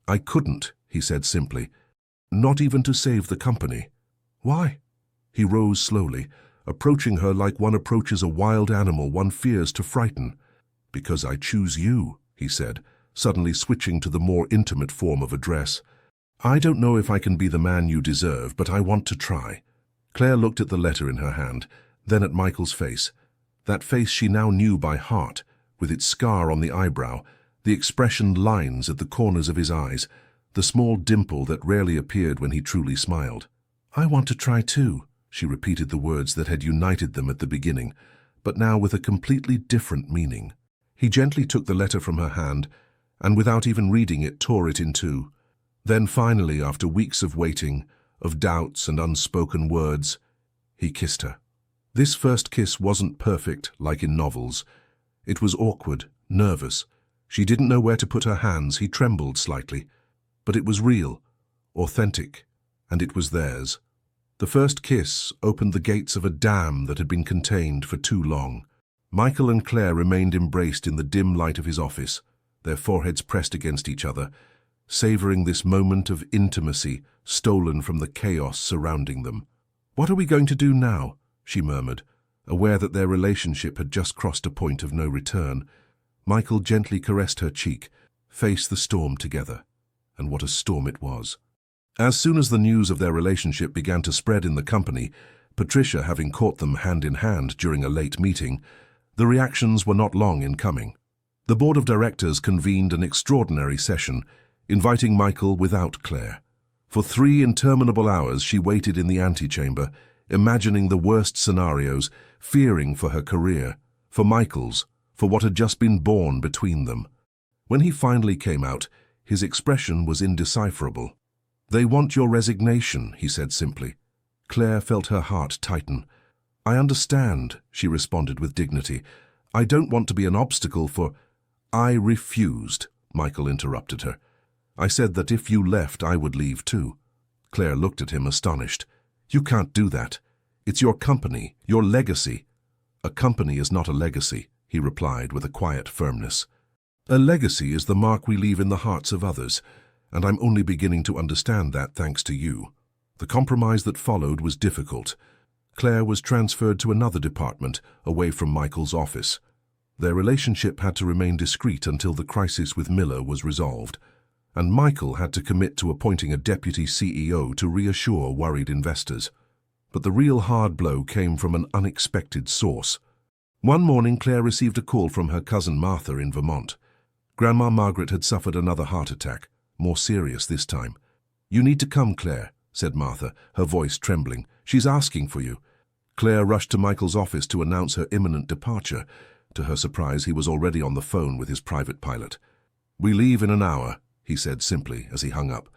"I couldn't," he said simply. "Not even to save the company." "Why?" He rose slowly, approaching her like one approaches a wild animal one fears to frighten. "Because I choose you," he said, suddenly switching to the more intimate form of address. "I don't know if I can be the man you deserve, but I want to try." Claire looked at the letter in her hand, then at Michael's face. That face she now knew by heart, with its scar on the eyebrow, the expression lines at the corners of his eyes, the small dimple that rarely appeared when he truly smiled. "I want to try too," she repeated the words that had united them at the beginning, but now with a completely different meaning. He gently took the letter from her hand, and without even reading it, tore it in two. Then finally, after weeks of waiting, of doubts and unspoken words, he kissed her. This first kiss wasn't perfect, like in novels. It was awkward, nervous. She didn't know where to put her hands. He trembled slightly. But it was real, authentic, and it was theirs. The first kiss opened the gates of a dam that had been contained for too long. Michael and Claire remained embraced in the dim light of his office, their foreheads pressed against each other, savoring this moment of intimacy stolen from the chaos surrounding them. "What are we going to do now?" she murmured, aware that their relationship had just crossed a point of no return. Michael gently caressed her cheek. Face the storm together. And what a storm it was. As soon as the news of their relationship began to spread in the company, Patricia having caught them hand in hand during a late meeting, the reactions were not long in coming. The board of directors convened an extraordinary session, inviting Michael without Claire. For 3 interminable hours she waited in the antechamber, imagining the worst scenarios, fearing for her career, for Michael's, for what had just been born between them. When he finally came out, his expression was indecipherable. "They want your resignation," he said simply. Claire felt her heart tighten. "I understand," she responded with dignity. "I don't want to be an obstacle for—" "I refused," Michael interrupted her. "I said that if you left, I would leave too." Claire looked at him astonished. "You can't do that. It's your company, your legacy." "A company is not a legacy," he replied with a quiet firmness. "A legacy is the mark we leave in the hearts of others, and I'm only beginning to understand that thanks to you." The compromise that followed was difficult. Claire was transferred to another department, away from Michael's office. Their relationship had to remain discreet until the crisis with Miller was resolved. and Michael had to commit to appointing a deputy CEO to reassure worried investors. But the real hard blow came from an unexpected source. One morning, Claire received a call from her cousin Martha in Vermont. Grandma Margaret had suffered another heart attack, more serious this time. "You need to come, Claire," said Martha, her voice trembling. "She's asking for you." Claire rushed to Michael's office to announce her imminent departure. To her surprise, he was already on the phone with his private pilot. "We leave in an hour," he said simply as he hung up.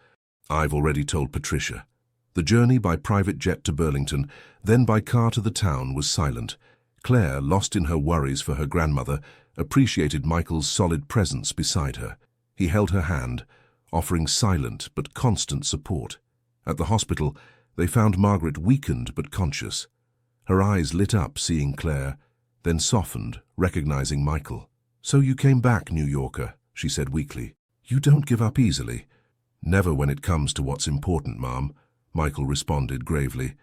"I've already told Patricia." The journey by private jet to Burlington, then by car to the town, was silent. Claire, lost in her worries for her grandmother, appreciated Michael's solid presence beside her. He held her hand, offering silent but constant support. At the hospital, they found Margaret weakened but conscious. Her eyes lit up seeing Claire, then softened, recognizing Michael. "So you came back, New Yorker," she said weakly. "You don't give up easily." "Never when it comes to what's important, Mom," Michael responded gravely.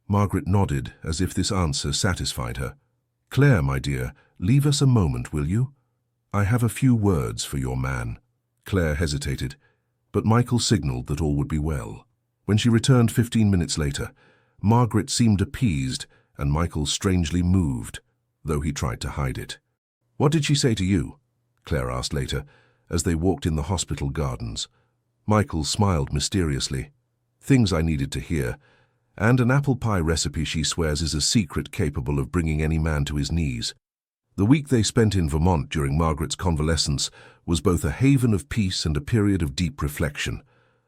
Margaret nodded as if this answer satisfied her. "Claire, my dear, leave us a moment, will you? I have a few words for your man." Claire hesitated, but Michael signaled that all would be well. When she returned 15 minutes later, Margaret seemed appeased and Michael strangely moved, though he tried to hide it. "What did she say to you?" Claire asked later, as they walked in the hospital gardens. Michael smiled mysteriously. "Things I needed to hear, and an apple pie recipe she swears is a secret capable of bringing any man to his knees." The week they spent in Vermont during Margaret's convalescence was both a haven of peace and a period of deep reflection.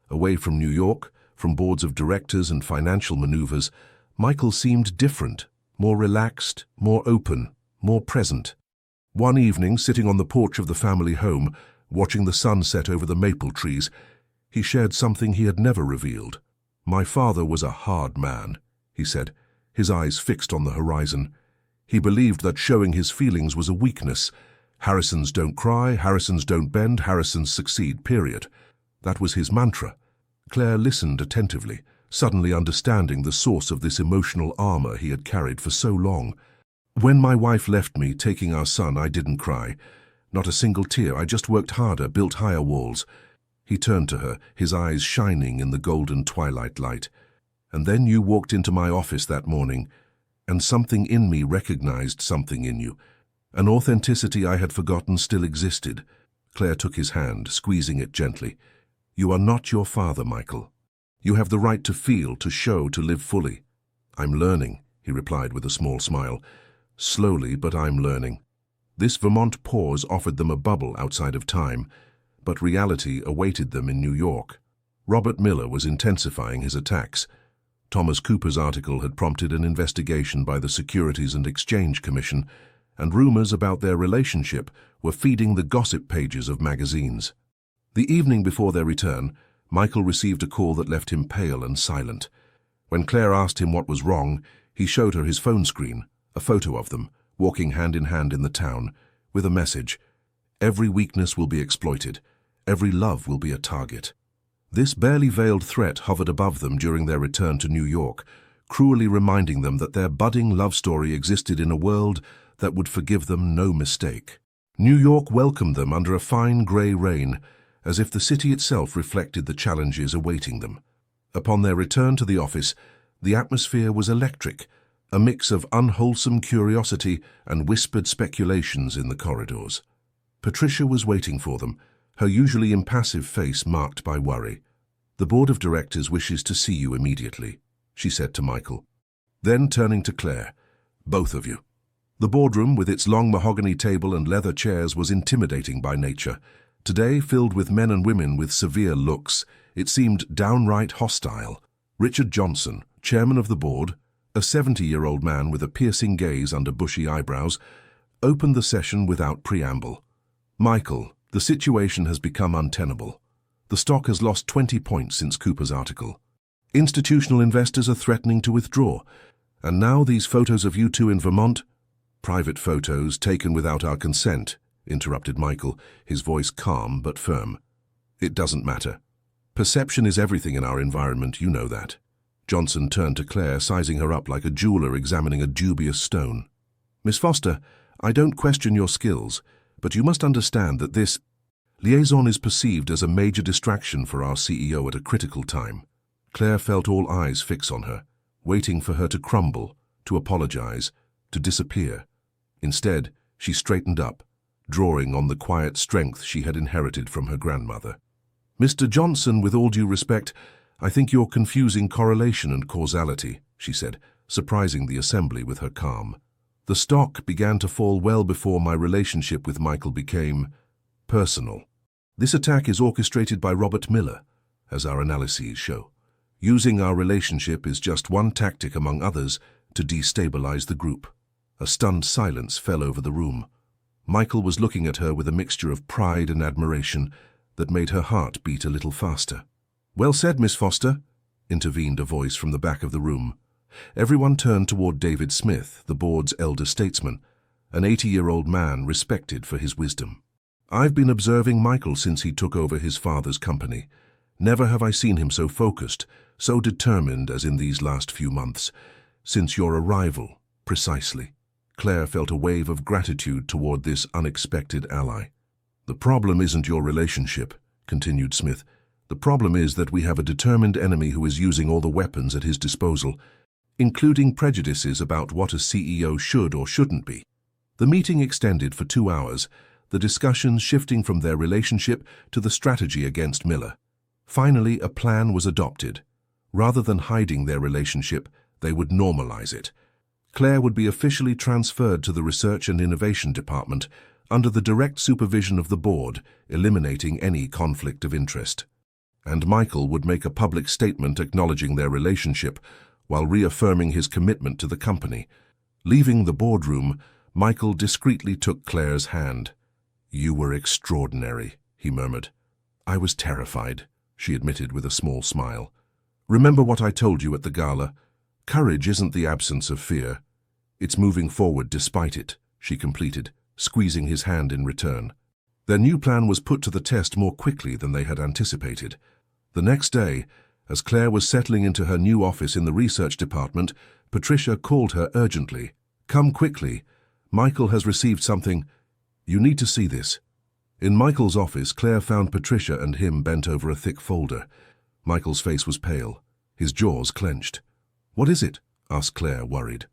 Away from New York, from boards of directors and financial maneuvers, Michael seemed different, more relaxed, more open, more present. One evening, sitting on the porch of the family home, watching the sun set over the maple trees, he shared something he had never revealed. "My father was a hard man," he said, his eyes fixed on the horizon. "He believed that showing his feelings was a weakness. Harrisons don't cry, Harrisons don't bend, Harrisons succeed, period. That was his mantra." Claire listened attentively, suddenly understanding the source of this emotional armor he had carried for so long. "When my wife left me, taking our son, I didn't cry. Not a single tear. I just worked harder, built higher walls." He turned to her, his eyes shining in the golden twilight light. "And then you walked into my office that morning, and something in me recognized something in you. An authenticity I had forgotten still existed." Claire took his hand, squeezing it gently. "You are not your father, Michael. You have the right to feel, to show, to live fully." "I'm learning," he replied with a small smile. "Slowly, but I'm learning." This Vermont pause offered them a bubble outside of time, but reality awaited them in New York. Robert Miller was intensifying his attacks. Thomas Cooper's article had prompted an investigation by the Securities and Exchange Commission, and rumors about their relationship were feeding the gossip pages of magazines. The evening before their return, Michael received a call that left him pale and silent. When Claire asked him what was wrong, he showed her his phone screen, a photo of them, walking hand in hand in the town, with a message: "Every weakness will be exploited. Every love will be a target." This barely veiled threat hovered above them during their return to New York, cruelly reminding them that their budding love story existed in a world that would forgive them no mistake. New York welcomed them under a fine grey rain, as if the city itself reflected the challenges awaiting them. Upon their return to the office, the atmosphere was electric, a mix of unwholesome curiosity and whispered speculations in the corridors. Patricia was waiting for them, her usually impassive face marked by worry. "The board of directors wishes to see you immediately," she said to Michael. Then turning to Claire, "Both of you." The boardroom, with its long mahogany table and leather chairs, was intimidating by nature. Today, filled with men and women with severe looks, it seemed downright hostile. Richard Johnson, chairman of the board, a 70-year-old man with a piercing gaze under bushy eyebrows, opened the session without preamble. "Michael, the situation has become untenable. The stock has lost 20 points since Cooper's article. Institutional investors are threatening to withdraw. And now these photos of you two in Vermont—" "Private photos taken without our consent," interrupted Michael, his voice calm but firm. "It doesn't matter. Perception is everything in our environment, you know that." Johnson turned to Claire, sizing her up like a jeweler examining a dubious stone. "Miss Foster, I don't question your skills, but you must understand that this—" Liaison is perceived as a major distraction for our CEO at a critical time. Claire felt all eyes fix on her, waiting for her to crumble, to apologize, to disappear. Instead, she straightened up, drawing on the quiet strength she had inherited from her grandmother. "Mr. Johnson, with all due respect, I think you're confusing correlation and causality," she said, surprising the assembly with her calm. "The stock began to fall well before my relationship with Michael became personal. This attack is orchestrated by Robert Miller, as our analyses show. Using our relationship is just one tactic among others to destabilize the group." A stunned silence fell over the room. Michael was looking at her with a mixture of pride and admiration that made her heart beat a little faster. "Well said, Miss Foster," intervened a voice from the back of the room. Everyone turned toward David Smith, the board's elder statesman, an 80-year-old man respected for his wisdom. "I've been observing Michael since he took over his father's company. Never have I seen him so focused, so determined as in these last few months. Since your arrival, precisely." Claire felt a wave of gratitude toward this unexpected ally. "The problem isn't your relationship," continued Smith. "The problem is that we have a determined enemy who is using all the weapons at his disposal, including prejudices about what a CEO should or shouldn't be." The meeting extended for 2 hours, the discussions shifting from their relationship to the strategy against Miller. Finally, a plan was adopted. Rather than hiding their relationship, they would normalize it. Claire would be officially transferred to the Research and Innovation Department under the direct supervision of the board, eliminating any conflict of interest. And Michael would make a public statement acknowledging their relationship while reaffirming his commitment to the company. Leaving the boardroom, Michael discreetly took Claire's hand. "You were extraordinary," he murmured. "I was terrified," she admitted with a small smile. "Remember what I told you at the gala? Courage isn't the absence of fear. It's moving forward despite it," she completed, squeezing his hand in return. Their new plan was put to the test more quickly than they had anticipated. The next day, as Claire was settling into her new office in the research department, Patricia called her urgently. "Come quickly. Michael has received something. You need to see this." In Michael's office, Claire found Patricia and him bent over a thick folder. Michael's face was pale, his jaws clenched. "What is it?" asked Claire, worried.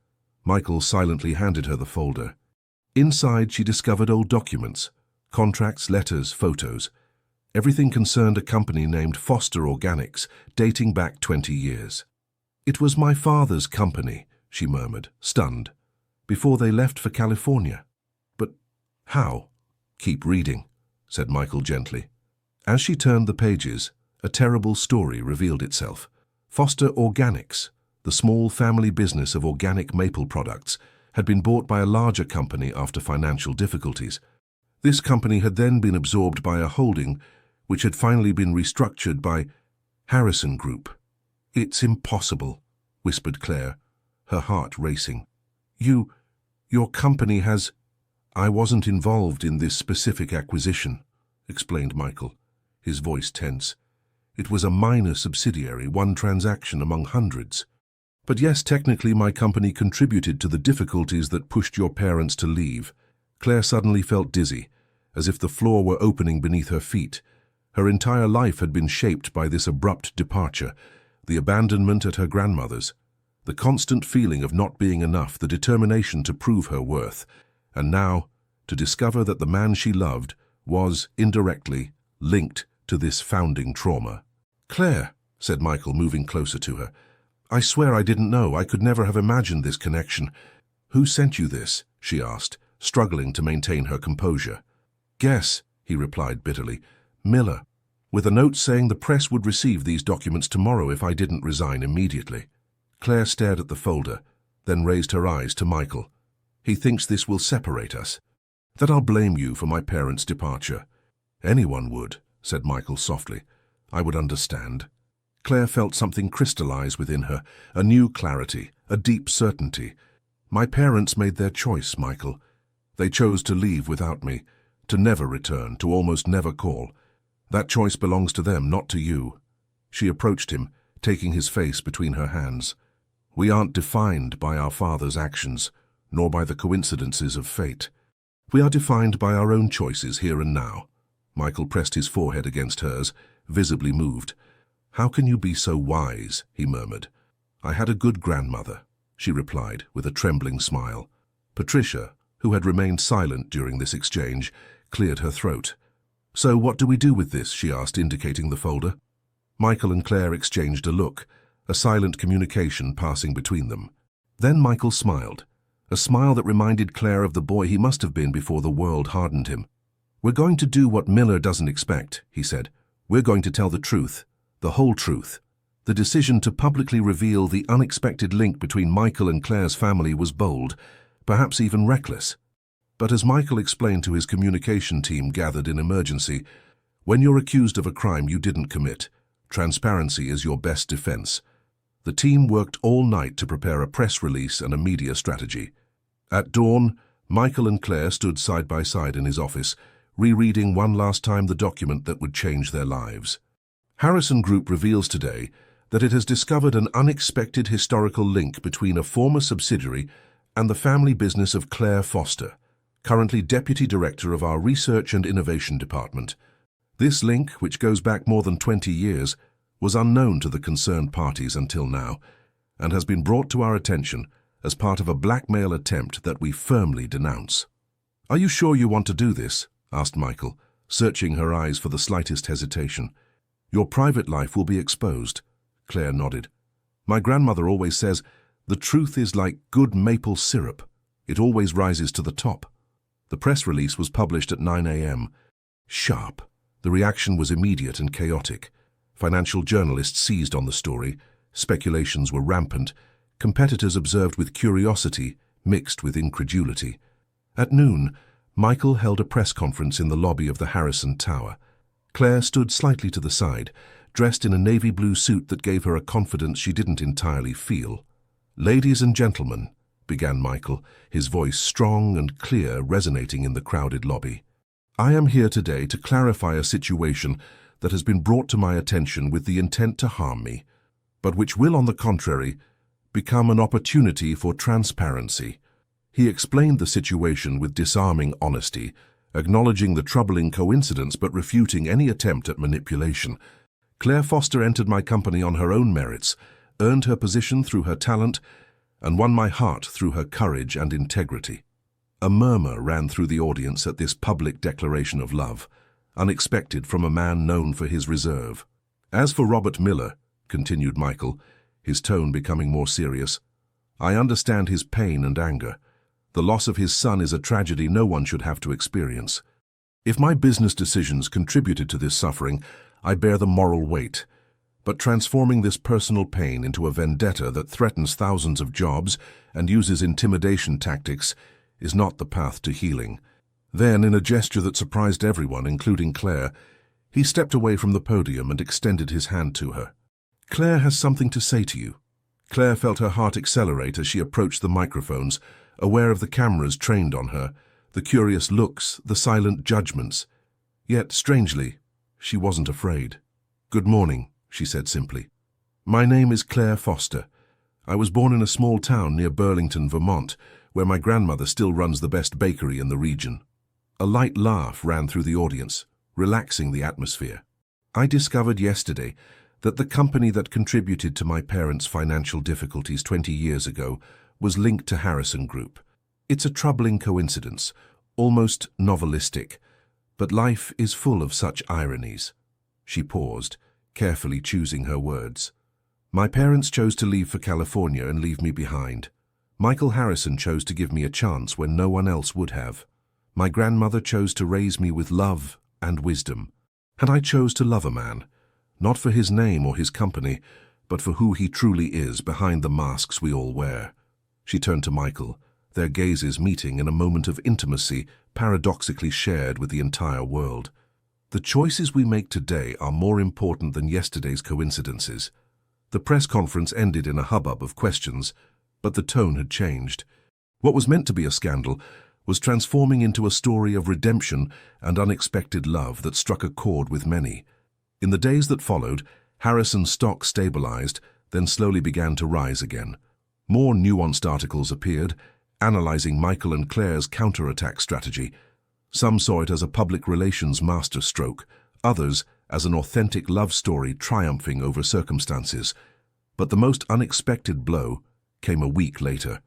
Michael silently handed her the folder. Inside, she discovered old documents, contracts, letters, photos. Everything concerned a company named Foster Organics, dating back 20 years. "It was my father's company," she murmured, stunned, "before they left for California." "But how?" "Keep reading," said Michael gently. As she turned the pages, a terrible story revealed itself. Foster Organics, the small family business of organic maple products, had been bought by a larger company after financial difficulties. This company had then been absorbed by a holding which had finally been restructured by Harrison Group. "It's impossible," whispered Claire, her heart racing. Your company has—" "I wasn't involved in this specific acquisition," explained Michael, his voice tense. "It was a minor subsidiary, one transaction among hundreds. But yes, technically my company contributed to the difficulties that pushed your parents to leave." Claire suddenly felt dizzy, as if the floor were opening beneath her feet. Her entire life had been shaped by this abrupt departure, the abandonment at her grandmother's, the constant feeling of not being enough, the determination to prove her worth, and now to discover that the man she loved was, indirectly, linked to this founding trauma. "Claire," said Michael, moving closer to her, "I swear I didn't know. I could never have imagined this connection." "Who sent you this?" she asked, struggling to maintain her composure. "Guess," he replied bitterly. "Miller, with a note saying the press would receive these documents tomorrow if I didn't resign immediately." Claire stared at the folder, then raised her eyes to Michael. "He thinks this will separate us. That I'll blame you for my parents' departure." "Anyone would," said Michael softly. "I would understand." Claire felt something crystallize within her, a new clarity, a deep certainty. "My parents made their choice, Michael. They chose to leave without me, to never return, to almost never call. That choice belongs to them, not to you." She approached him, taking his face between her hands. "We aren't defined by our father's actions, nor by the coincidences of fate. We are defined by our own choices here and now." Michael pressed his forehead against hers, visibly moved. "How can you be so wise?" he murmured. "I had a good grandmother," she replied with a trembling smile. Patricia, who had remained silent during this exchange, cleared her throat. "So what do we do with this?" she asked, indicating the folder. Michael and Claire exchanged a look, a silent communication passing between them. Then Michael smiled, a smile that reminded Claire of the boy he must have been before the world hardened him. "We're going to do what Miller doesn't expect," he said. "We're going to tell the truth, the whole truth." The decision to publicly reveal the unexpected link between Michael and Claire's family was bold, perhaps even reckless. But as Michael explained to his communication team gathered in emergency, when you're accused of a crime you didn't commit, transparency is your best defense. The team worked all night to prepare a press release and a media strategy. At dawn, Michael and Claire stood side by side in his office, rereading one last time the document that would change their lives. Harrison Group reveals today that it has discovered an unexpected historical link between a former subsidiary and the family business of Claire Foster, currently Deputy Director of our Research and Innovation Department. This link, which goes back more than 20 years, was unknown to the concerned parties until now, and has been brought to our attention as part of a blackmail attempt that we firmly denounce. "Are you sure you want to do this?" asked Michael, searching her eyes for the slightest hesitation. "Your private life will be exposed." Claire nodded. "My grandmother always says, the truth is like good maple syrup. It always rises to the top." The press release was published at 9 a.m. Sharp. The reaction was immediate and chaotic. Financial journalists seized on the story. Speculations were rampant. Competitors observed with curiosity, mixed with incredulity. At noon, Michael held a press conference in the lobby of the Harrison Tower. Claire stood slightly to the side, dressed in a navy blue suit that gave her a confidence she didn't entirely feel. "Ladies and gentlemen," began Michael, his voice strong and clear, resonating in the crowded lobby. "I am here today to clarify a situation that has been brought to my attention with the intent to harm me, but which will, on the contrary, become an opportunity for transparency." He explained the situation with disarming honesty, acknowledging the troubling coincidence but refuting any attempt at manipulation. "Claire Foster entered my company on her own merits, earned her position through her talent, and won my heart through her courage and integrity." A murmur ran through the audience at this public declaration of love, unexpected from a man known for his reserve. "As for Robert Miller," continued Michael, his tone becoming more serious, "I understand his pain and anger. The loss of his son is a tragedy no one should have to experience. If my business decisions contributed to this suffering, I bear the moral weight. But transforming this personal pain into a vendetta that threatens thousands of jobs and uses intimidation tactics is not the path to healing." Then, in a gesture that surprised everyone, including Claire, he stepped away from the podium and extended his hand to her. "Claire has something to say to you." Claire felt her heart accelerate as she approached the microphones, aware of the cameras trained on her, the curious looks, the silent judgments. Yet, strangely, she wasn't afraid. "Good morning," she said simply. "My name is Claire Foster. I was born in a small town near Burlington, Vermont, where my grandmother still runs the best bakery in the region." A light laugh ran through the audience, relaxing the atmosphere. "I discovered yesterday that the company that contributed to my parents' financial difficulties 20 years ago was linked to Harrison Group. It's a troubling coincidence, almost novelistic, but life is full of such ironies." She paused, carefully choosing her words. "My parents chose to leave for California and leave me behind. Michael Harrison chose to give me a chance when no one else would have. My grandmother chose to raise me with love and wisdom. And I chose to love a man, not for his name or his company, but for who he truly is behind the masks we all wear." She turned to Michael, their gazes meeting in a moment of intimacy paradoxically shared with the entire world. "The choices we make today are more important than yesterday's coincidences." The press conference ended in a hubbub of questions, but the tone had changed. What was meant to be a scandal was transforming into a story of redemption and unexpected love that struck a chord with many. In the days that followed, Harrison's stock stabilized, then slowly began to rise again. More nuanced articles appeared, analyzing Michael and Claire's counterattack strategy. Some saw it as a public relations masterstroke, others as an authentic love story triumphing over circumstances. But the most unexpected blow came a week later.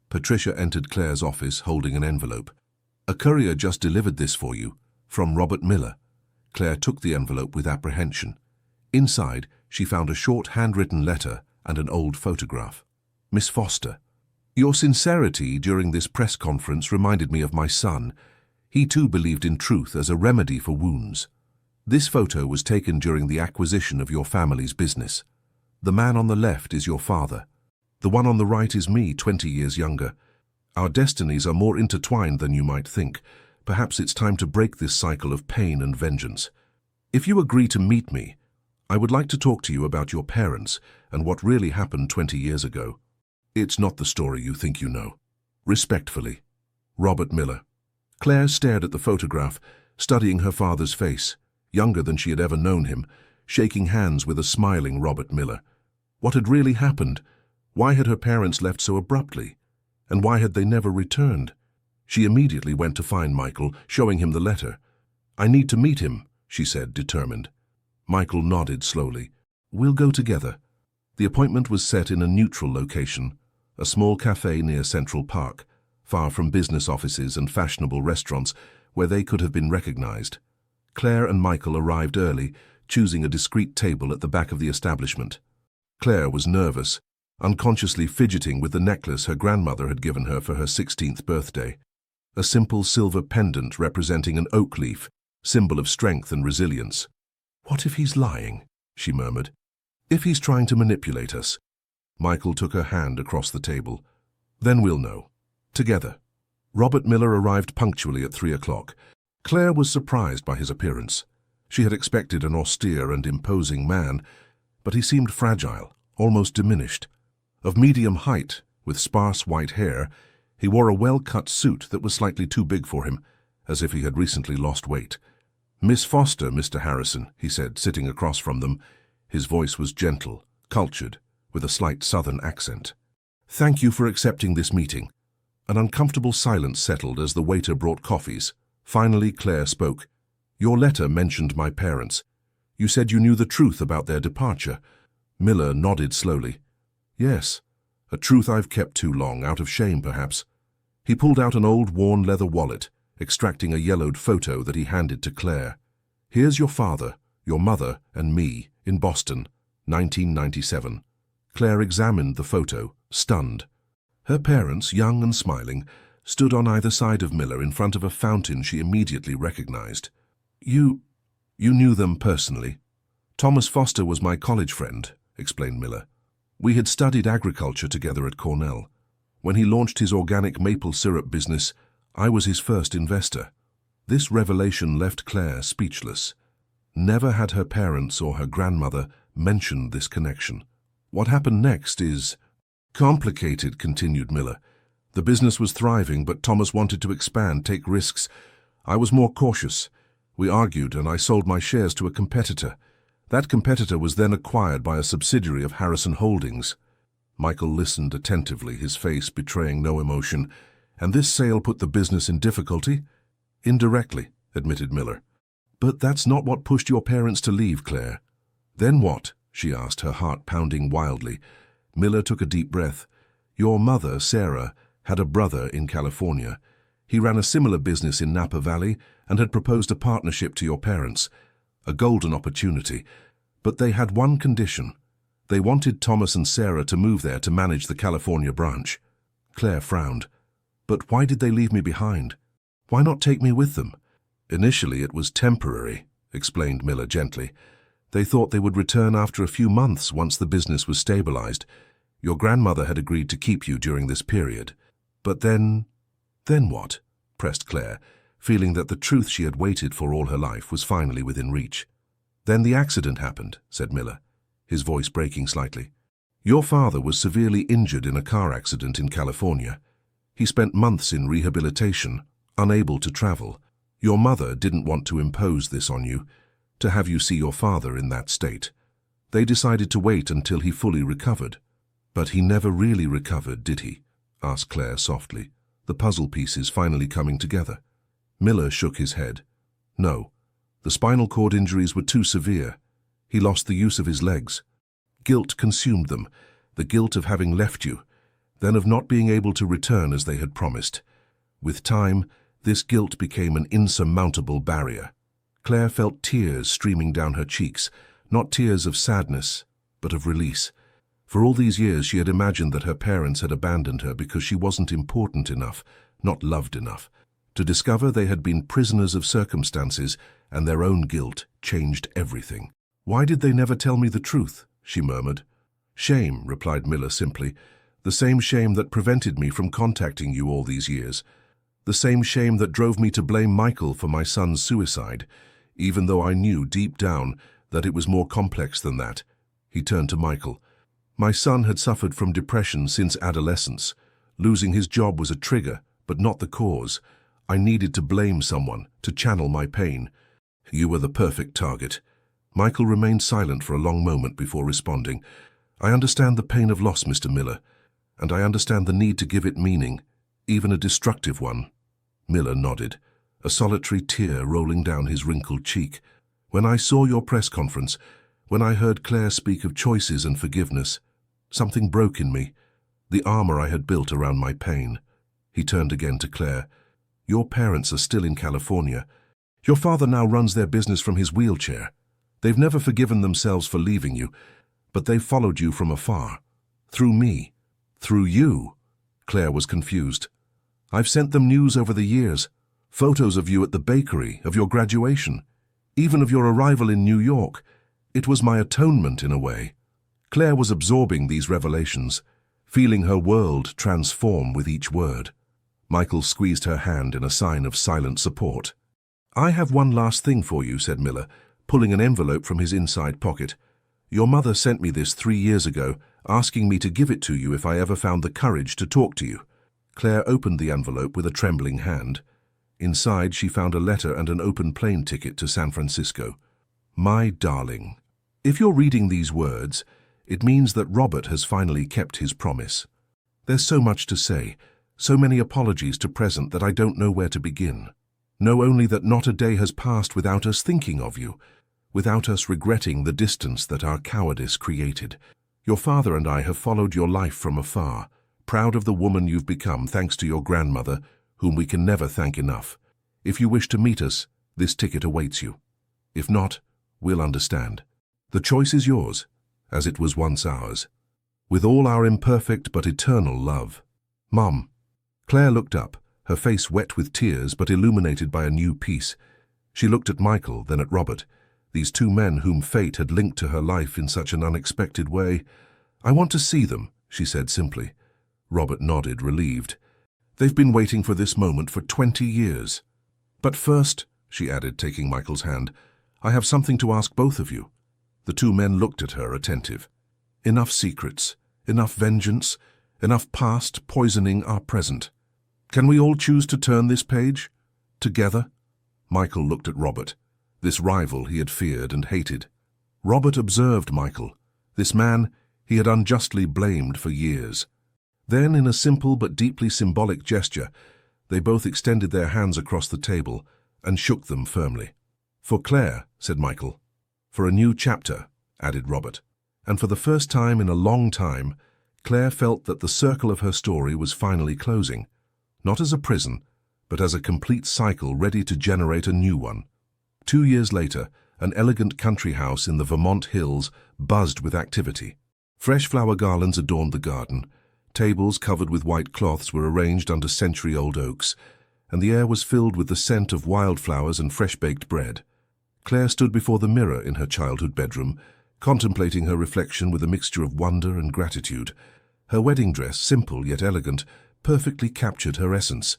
Patricia entered Claire's office holding an envelope. "A courier just delivered this for you, from Robert Miller." Claire took the envelope with apprehension. Inside, she found a short handwritten letter and an old photograph. "Miss Foster, your sincerity during this press conference reminded me of my son. He too believed in truth as a remedy for wounds. This photo was taken during the acquisition of your family's business. The man on the left is your father. The one on the right is me, 20 years younger. Our destinies are more intertwined than you might think. Perhaps it's time to break this cycle of pain and vengeance. If you agree to meet me, I would like to talk to you about your parents and what really happened 20 years ago. It's not the story you think you know. Respectfully, Robert Miller." Claire stared at the photograph, studying her father's face, younger than she had ever known him, shaking hands with a smiling Robert Miller. What had really happened? Why had her parents left so abruptly? And why had they never returned? She immediately went to find Michael, showing him the letter. "I need to meet him," she said, determined. Michael nodded slowly. "We'll go together." The appointment was set in a neutral location, a small cafe near Central Park, far from business offices and fashionable restaurants where they could have been recognized. Claire and Michael arrived early, choosing a discreet table at the back of the establishment. Claire was nervous, unconsciously fidgeting with the necklace her grandmother had given her for her 16th birthday. A simple silver pendant representing an oak leaf, symbol of strength and resilience. "What if he's lying?" she murmured. "If he's trying to manipulate us?" Michael took her hand across the table. "Then we'll know. Together." Robert Miller arrived punctually at 3 o'clock. Claire was surprised by his appearance. She had expected an austere and imposing man, but he seemed fragile, almost diminished. Of medium height, with sparse white hair, he wore a well-cut suit that was slightly too big for him, as if he had recently lost weight. "Miss Foster, Mr. Harrison," he said, sitting across from them. His voice was gentle, cultured, with a slight southern accent. "Thank you for accepting this meeting." An uncomfortable silence settled as the waiter brought coffees. Finally, Claire spoke. "Your letter mentioned my parents. You said you knew the truth about their departure." Miller nodded slowly. "Yes, a truth I've kept too long, out of shame perhaps." He pulled out an old worn leather wallet, extracting a yellowed photo that he handed to Claire. "Here's your father, your mother, and me, in Boston, 1997. Claire examined the photo, stunned. Her parents, young and smiling, stood on either side of Miller in front of a fountain she immediately recognized. You knew them personally?" "Thomas Foster was my college friend," explained Miller. "We had studied agriculture together at Cornell. When he launched his organic maple syrup business, I was his first investor." This revelation left Claire speechless. Never had her parents or her grandmother mentioned this connection. "What happened next is complicated," continued Miller. "The business was thriving, but Thomas wanted to expand, take risks. I was more cautious. We argued, and I sold my shares to a competitor. That competitor was then acquired by a subsidiary of Harrison Holdings." Michael listened attentively, his face betraying no emotion. "And this sale put the business in difficulty?" "Indirectly," admitted Miller. "But that's not what pushed your parents to leave, Claire." "Then what?" she asked, her heart pounding wildly. Miller took a deep breath. "Your mother, Sarah, had a brother in California. He ran a similar business in Napa Valley and had proposed a partnership to your parents. A golden opportunity. But they had one condition. They wanted Thomas and Sarah to move there to manage the California branch." Claire frowned. "But why did they leave me behind? Why not take me with them?" "Initially it was temporary," explained Miller gently. "They thought they would return after a few months once the business was stabilized. Your grandmother had agreed to keep you during this period. But then..." "Then what?" pressed Claire, feeling that the truth she had waited for all her life was finally within reach. "Then the accident happened," said Miller, his voice breaking slightly. "Your father was severely injured in a car accident in California. He spent months in rehabilitation, unable to travel. Your mother didn't want to impose this on you, to have you see your father in that state. They decided to wait until he fully recovered." "But he never really recovered, did he?" asked Claire softly, the puzzle pieces finally coming together. Miller shook his head. No, the spinal cord injuries were too severe. He lost the use of his legs. Guilt consumed them, the guilt of having left you, then of not being able to return as they had promised. With time, this guilt became an insurmountable barrier. Claire felt tears streaming down her cheeks, not tears of sadness, but of release. For all these years she had imagined that her parents had abandoned her because she wasn't important enough, not loved enough. To discover they had been prisoners of circumstances and their own guilt changed everything. "Why did they never tell me the truth?" she murmured. "Shame," replied Miller simply. "The same shame that prevented me from contacting you all these years. The same shame that drove me to blame Michael for my son's suicide, even though I knew deep down that it was more complex than that." He turned to Michael. "My son had suffered from depression since adolescence. Losing his job was a trigger, but not the cause. I needed to blame someone, to channel my pain. You were the perfect target." Michael remained silent for a long moment before responding. "I understand the pain of loss, Mr. Miller, and I understand the need to give it meaning, even a destructive one." Miller nodded, a solitary tear rolling down his wrinkled cheek. "When I saw your press conference, when I heard Claire speak of choices and forgiveness, something broke in me, the armor I had built around my pain." He turned again to Claire. "Your parents are still in California. Your father now runs their business from his wheelchair. They've never forgiven themselves for leaving you, but they've followed you from afar. Through me. Through you." Claire was confused. "I've sent them news over the years, photos of you at the bakery, of your graduation, even of your arrival in New York. It was my atonement in a way." Claire was absorbing these revelations, feeling her world transform with each word. Michael squeezed her hand in a sign of silent support. "I have one last thing for you," said Miller, pulling an envelope from his inside pocket. "Your mother sent me this 3 years ago, asking me to give it to you if I ever found the courage to talk to you." Claire opened the envelope with a trembling hand. Inside, she found a letter and an open plane ticket to San Francisco. "My darling, if you're reading these words, it means that Robert has finally kept his promise. There's so much to say, so many apologies to present that I don't know where to begin. Know only that not a day has passed without us thinking of you, without us regretting the distance that our cowardice created. Your father and I have followed your life from afar, proud of the woman you've become thanks to your grandmother, whom we can never thank enough. If you wish to meet us, this ticket awaits you. If not, we'll understand. The choice is yours, as it was once ours. With all our imperfect but eternal love. Mom." Claire looked up, her face wet with tears but illuminated by a new peace. She looked at Michael, then at Robert, these two men whom fate had linked to her life in such an unexpected way. "I want to see them," she said simply. Robert nodded, relieved. "They've been waiting for this moment for 20 years. But first," she added, taking Michael's hand, "I have something to ask both of you." The two men looked at her, attentive. "Enough secrets, enough vengeance, enough past poisoning our present. Can we all choose to turn this page? Together?" Michael looked at Robert, this rival he had feared and hated. Robert observed Michael, this man he had unjustly blamed for years. Then, in a simple but deeply symbolic gesture, they both extended their hands across the table and shook them firmly. "For Claire," said Michael. "For a new chapter," added Robert. And for the first time in a long time, Claire felt that the circle of her story was finally closing, not as a prison, but as a complete cycle ready to generate a new one. 2 years later, an elegant country house in the Vermont hills buzzed with activity. Fresh flower garlands adorned the garden. Tables covered with white cloths were arranged under century-old oaks, and the air was filled with the scent of wildflowers and fresh-baked bread. Claire stood before the mirror in her childhood bedroom, contemplating her reflection with a mixture of wonder and gratitude. Her wedding dress, simple yet elegant, perfectly captured her essence,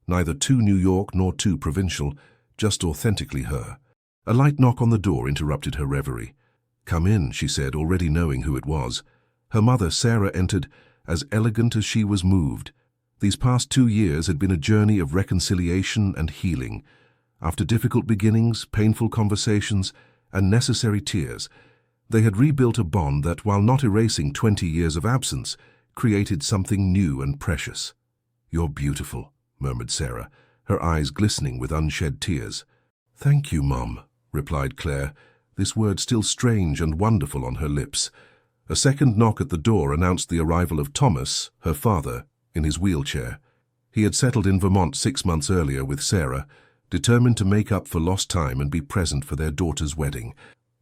neither too New York nor too provincial, just authentically her. A light knock on the door interrupted her reverie. "Come in," she said, already knowing who it was. Her mother, Sarah, entered, as elegant as she was moved. These past 2 years had been a journey of reconciliation and healing. After difficult beginnings, painful conversations, and necessary tears, they had rebuilt a bond that, while not erasing 20 years of absence, created something new and precious. "You're beautiful," murmured Sarah, her eyes glistening with unshed tears. "Thank you, Mum," replied Claire, this word still strange and wonderful on her lips. A second knock at the door announced the arrival of Thomas, her father, in his wheelchair. He had settled in Vermont 6 months earlier with Sarah, determined to make up for lost time and be present for their daughter's wedding.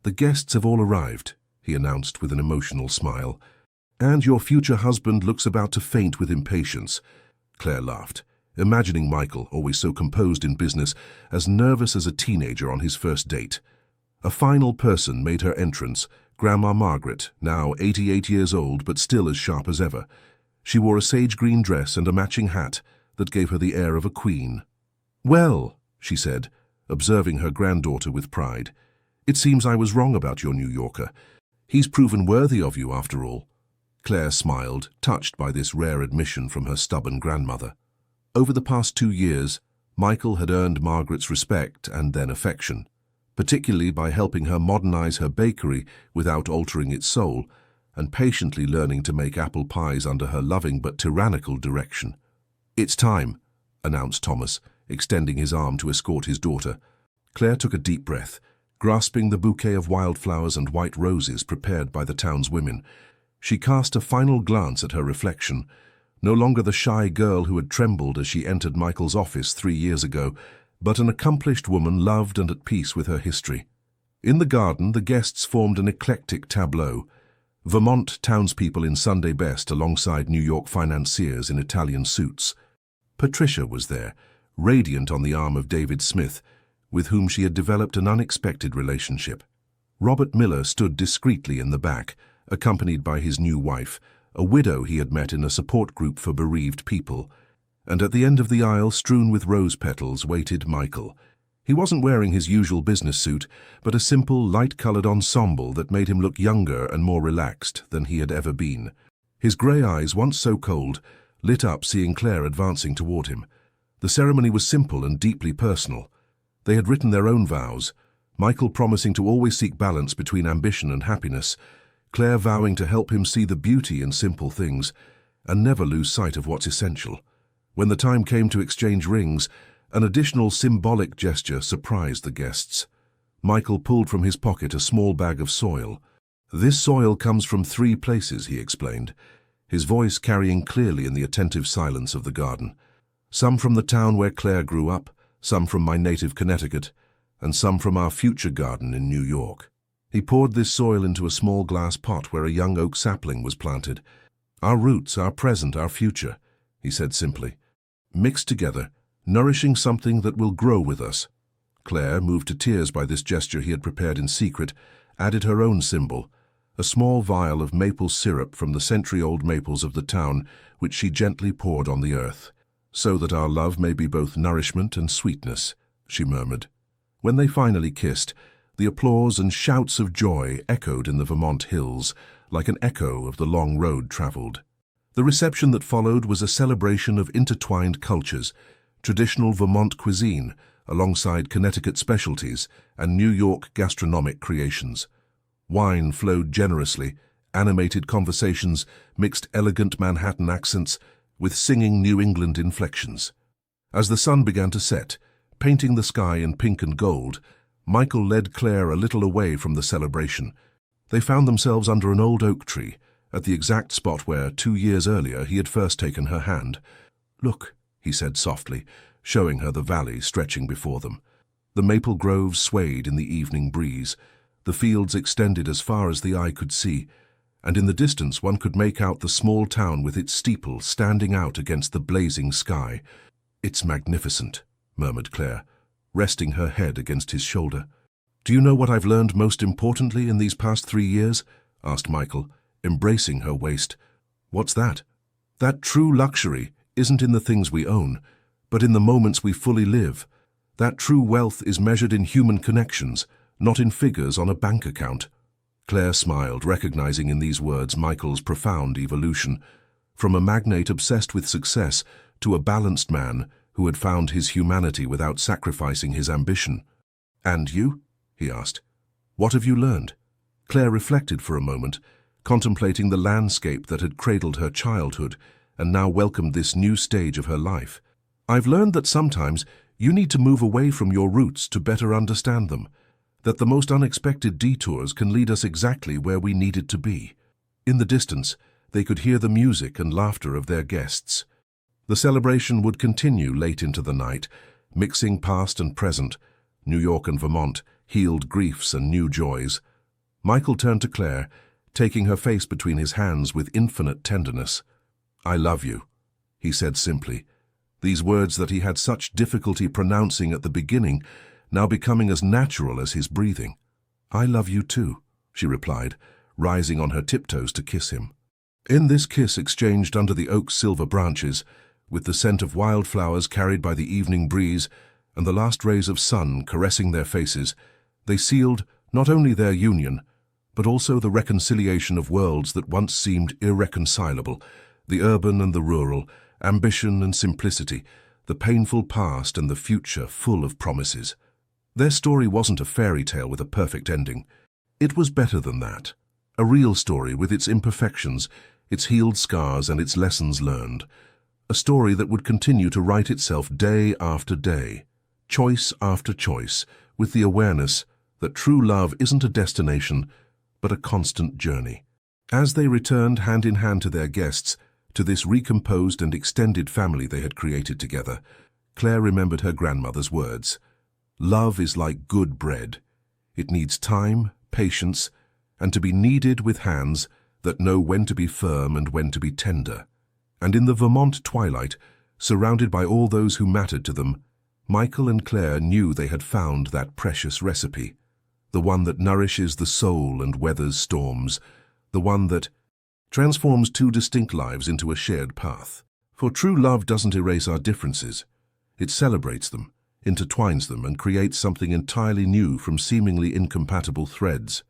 "The guests have all arrived," he announced with an emotional smile. "And your future husband looks about to faint with impatience." Claire laughed, imagining Michael, always so composed in business, as nervous as a teenager on his first date. A final person made her entrance, Grandma Margaret, now 88 years old but still as sharp as ever. She wore a sage-green dress and a matching hat that gave her the air of a queen. "Well," she said, observing her granddaughter with pride, "it seems I was wrong about your New Yorker. He's proven worthy of you after all." Claire smiled, touched by this rare admission from her stubborn grandmother. Over the past 2 years, Michael had earned Margaret's respect and then affection, particularly by helping her modernize her bakery without altering its soul, and patiently learning to make apple pies under her loving but tyrannical direction. "It's time," announced Thomas, extending his arm to escort his daughter. Claire took a deep breath, grasping the bouquet of wildflowers and white roses prepared by the town's women. She cast a final glance at her reflection, no longer the shy girl who had trembled as she entered Michael's office 3 years ago, but an accomplished woman loved and at peace with her history. In the garden, the guests formed an eclectic tableau. Vermont townspeople in Sunday best alongside New York financiers in Italian suits. Patricia was there, radiant on the arm of David Smith, with whom she had developed an unexpected relationship. Robert Miller stood discreetly in the back, accompanied by his new wife, a widow he had met in a support group for bereaved people. And at the end of the aisle, strewn with rose petals, waited Michael. He wasn't wearing his usual business suit, but a simple, light-colored ensemble that made him look younger and more relaxed than he had ever been. His grey eyes, once so cold, lit up seeing Claire advancing toward him. The ceremony was simple and deeply personal. They had written their own vows, Michael promising to always seek balance between ambition and happiness, Claire vowing to help him see the beauty in simple things and never lose sight of what's essential. When the time came to exchange rings, an additional symbolic gesture surprised the guests. Michael pulled from his pocket a small bag of soil. "This soil comes from 3 places," he explained, his voice carrying clearly in the attentive silence of the garden. "Some from the town where Claire grew up, some from my native Connecticut, and some from our future garden in New York." He poured this soil into a small glass pot where a young oak sapling was planted. "Our roots, our present, our future," he said simply, "mixed together, nourishing something that will grow with us." Claire, moved to tears by this gesture he had prepared in secret, added her own symbol, a small vial of maple syrup from the century-old maples of the town, which she gently poured on the earth. "So that our love may be both nourishment and sweetness," she murmured. When they finally kissed, the applause and shouts of joy echoed in the Vermont hills, like an echo of the long road traveled. The reception that followed was a celebration of intertwined cultures, traditional Vermont cuisine, alongside Connecticut specialties and New York gastronomic creations. Wine flowed generously, animated conversations mixed elegant Manhattan accents with singing New England inflections. As the sun began to set, painting the sky in pink and gold, Michael led Claire a little away from the celebration. They found themselves under an old oak tree, at the exact spot where, 2 years earlier, he had first taken her hand. "Look," he said softly, showing her the valley stretching before them. The maple groves swayed in the evening breeze, the fields extended as far as the eye could see, and in the distance one could make out the small town with its steeple standing out against the blazing sky. "It's magnificent," murmured Claire, resting her head against his shoulder. "Do you know what I've learned most importantly in these past 3 years?" asked Michael, embracing her waist. "What's that?" "That true luxury isn't in the things we own, but in the moments we fully live. That true wealth is measured in human connections, not in figures on a bank account." Claire smiled, recognizing in these words Michael's profound evolution, from a magnate obsessed with success to a balanced man who had found his humanity without sacrificing his ambition. "And you?" he asked. "What have you learned?" Claire reflected for a moment, contemplating the landscape that had cradled her childhood and now welcomed this new stage of her life. I've learned that sometimes you need to move away from your roots to better understand them, that the most unexpected detours can lead us exactly where we needed to be. In the distance, they could hear the music and laughter of their guests. The celebration would continue late into the night, mixing past and present, New York and Vermont, healed griefs and new joys. Michael turned to Claire, taking her face between his hands with infinite tenderness. "I love you," he said simply, these words that he had such difficulty pronouncing at the beginning, now becoming as natural as his breathing. "I love you too," she replied, rising on her tiptoes to kiss him. In this kiss exchanged under the oak's silver branches, with the scent of wildflowers carried by the evening breeze and the last rays of sun caressing their faces, they sealed not only their union, but also the reconciliation of worlds that once seemed irreconcilable, the urban and the rural, ambition and simplicity, the painful past and the future full of promises. Their story wasn't a fairy tale with a perfect ending. It was better than that. A real story with its imperfections, its healed scars and its lessons learned. A story that would continue to write itself day after day, choice after choice, with the awareness that true love isn't a destination, but a constant journey. As they returned hand in hand to their guests, to this recomposed and extended family they had created together, Claire remembered her grandmother's words. "Love is like good bread. It needs time, patience, and to be kneaded with hands that know when to be firm and when to be tender." And in the Vermont twilight, surrounded by all those who mattered to them, Michael and Claire knew they had found that precious recipe, the one that nourishes the soul and weathers storms, the one that transforms two distinct lives into a shared path. For true love doesn't erase our differences. It celebrates them, intertwines them, and creates something entirely new from seemingly incompatible threads.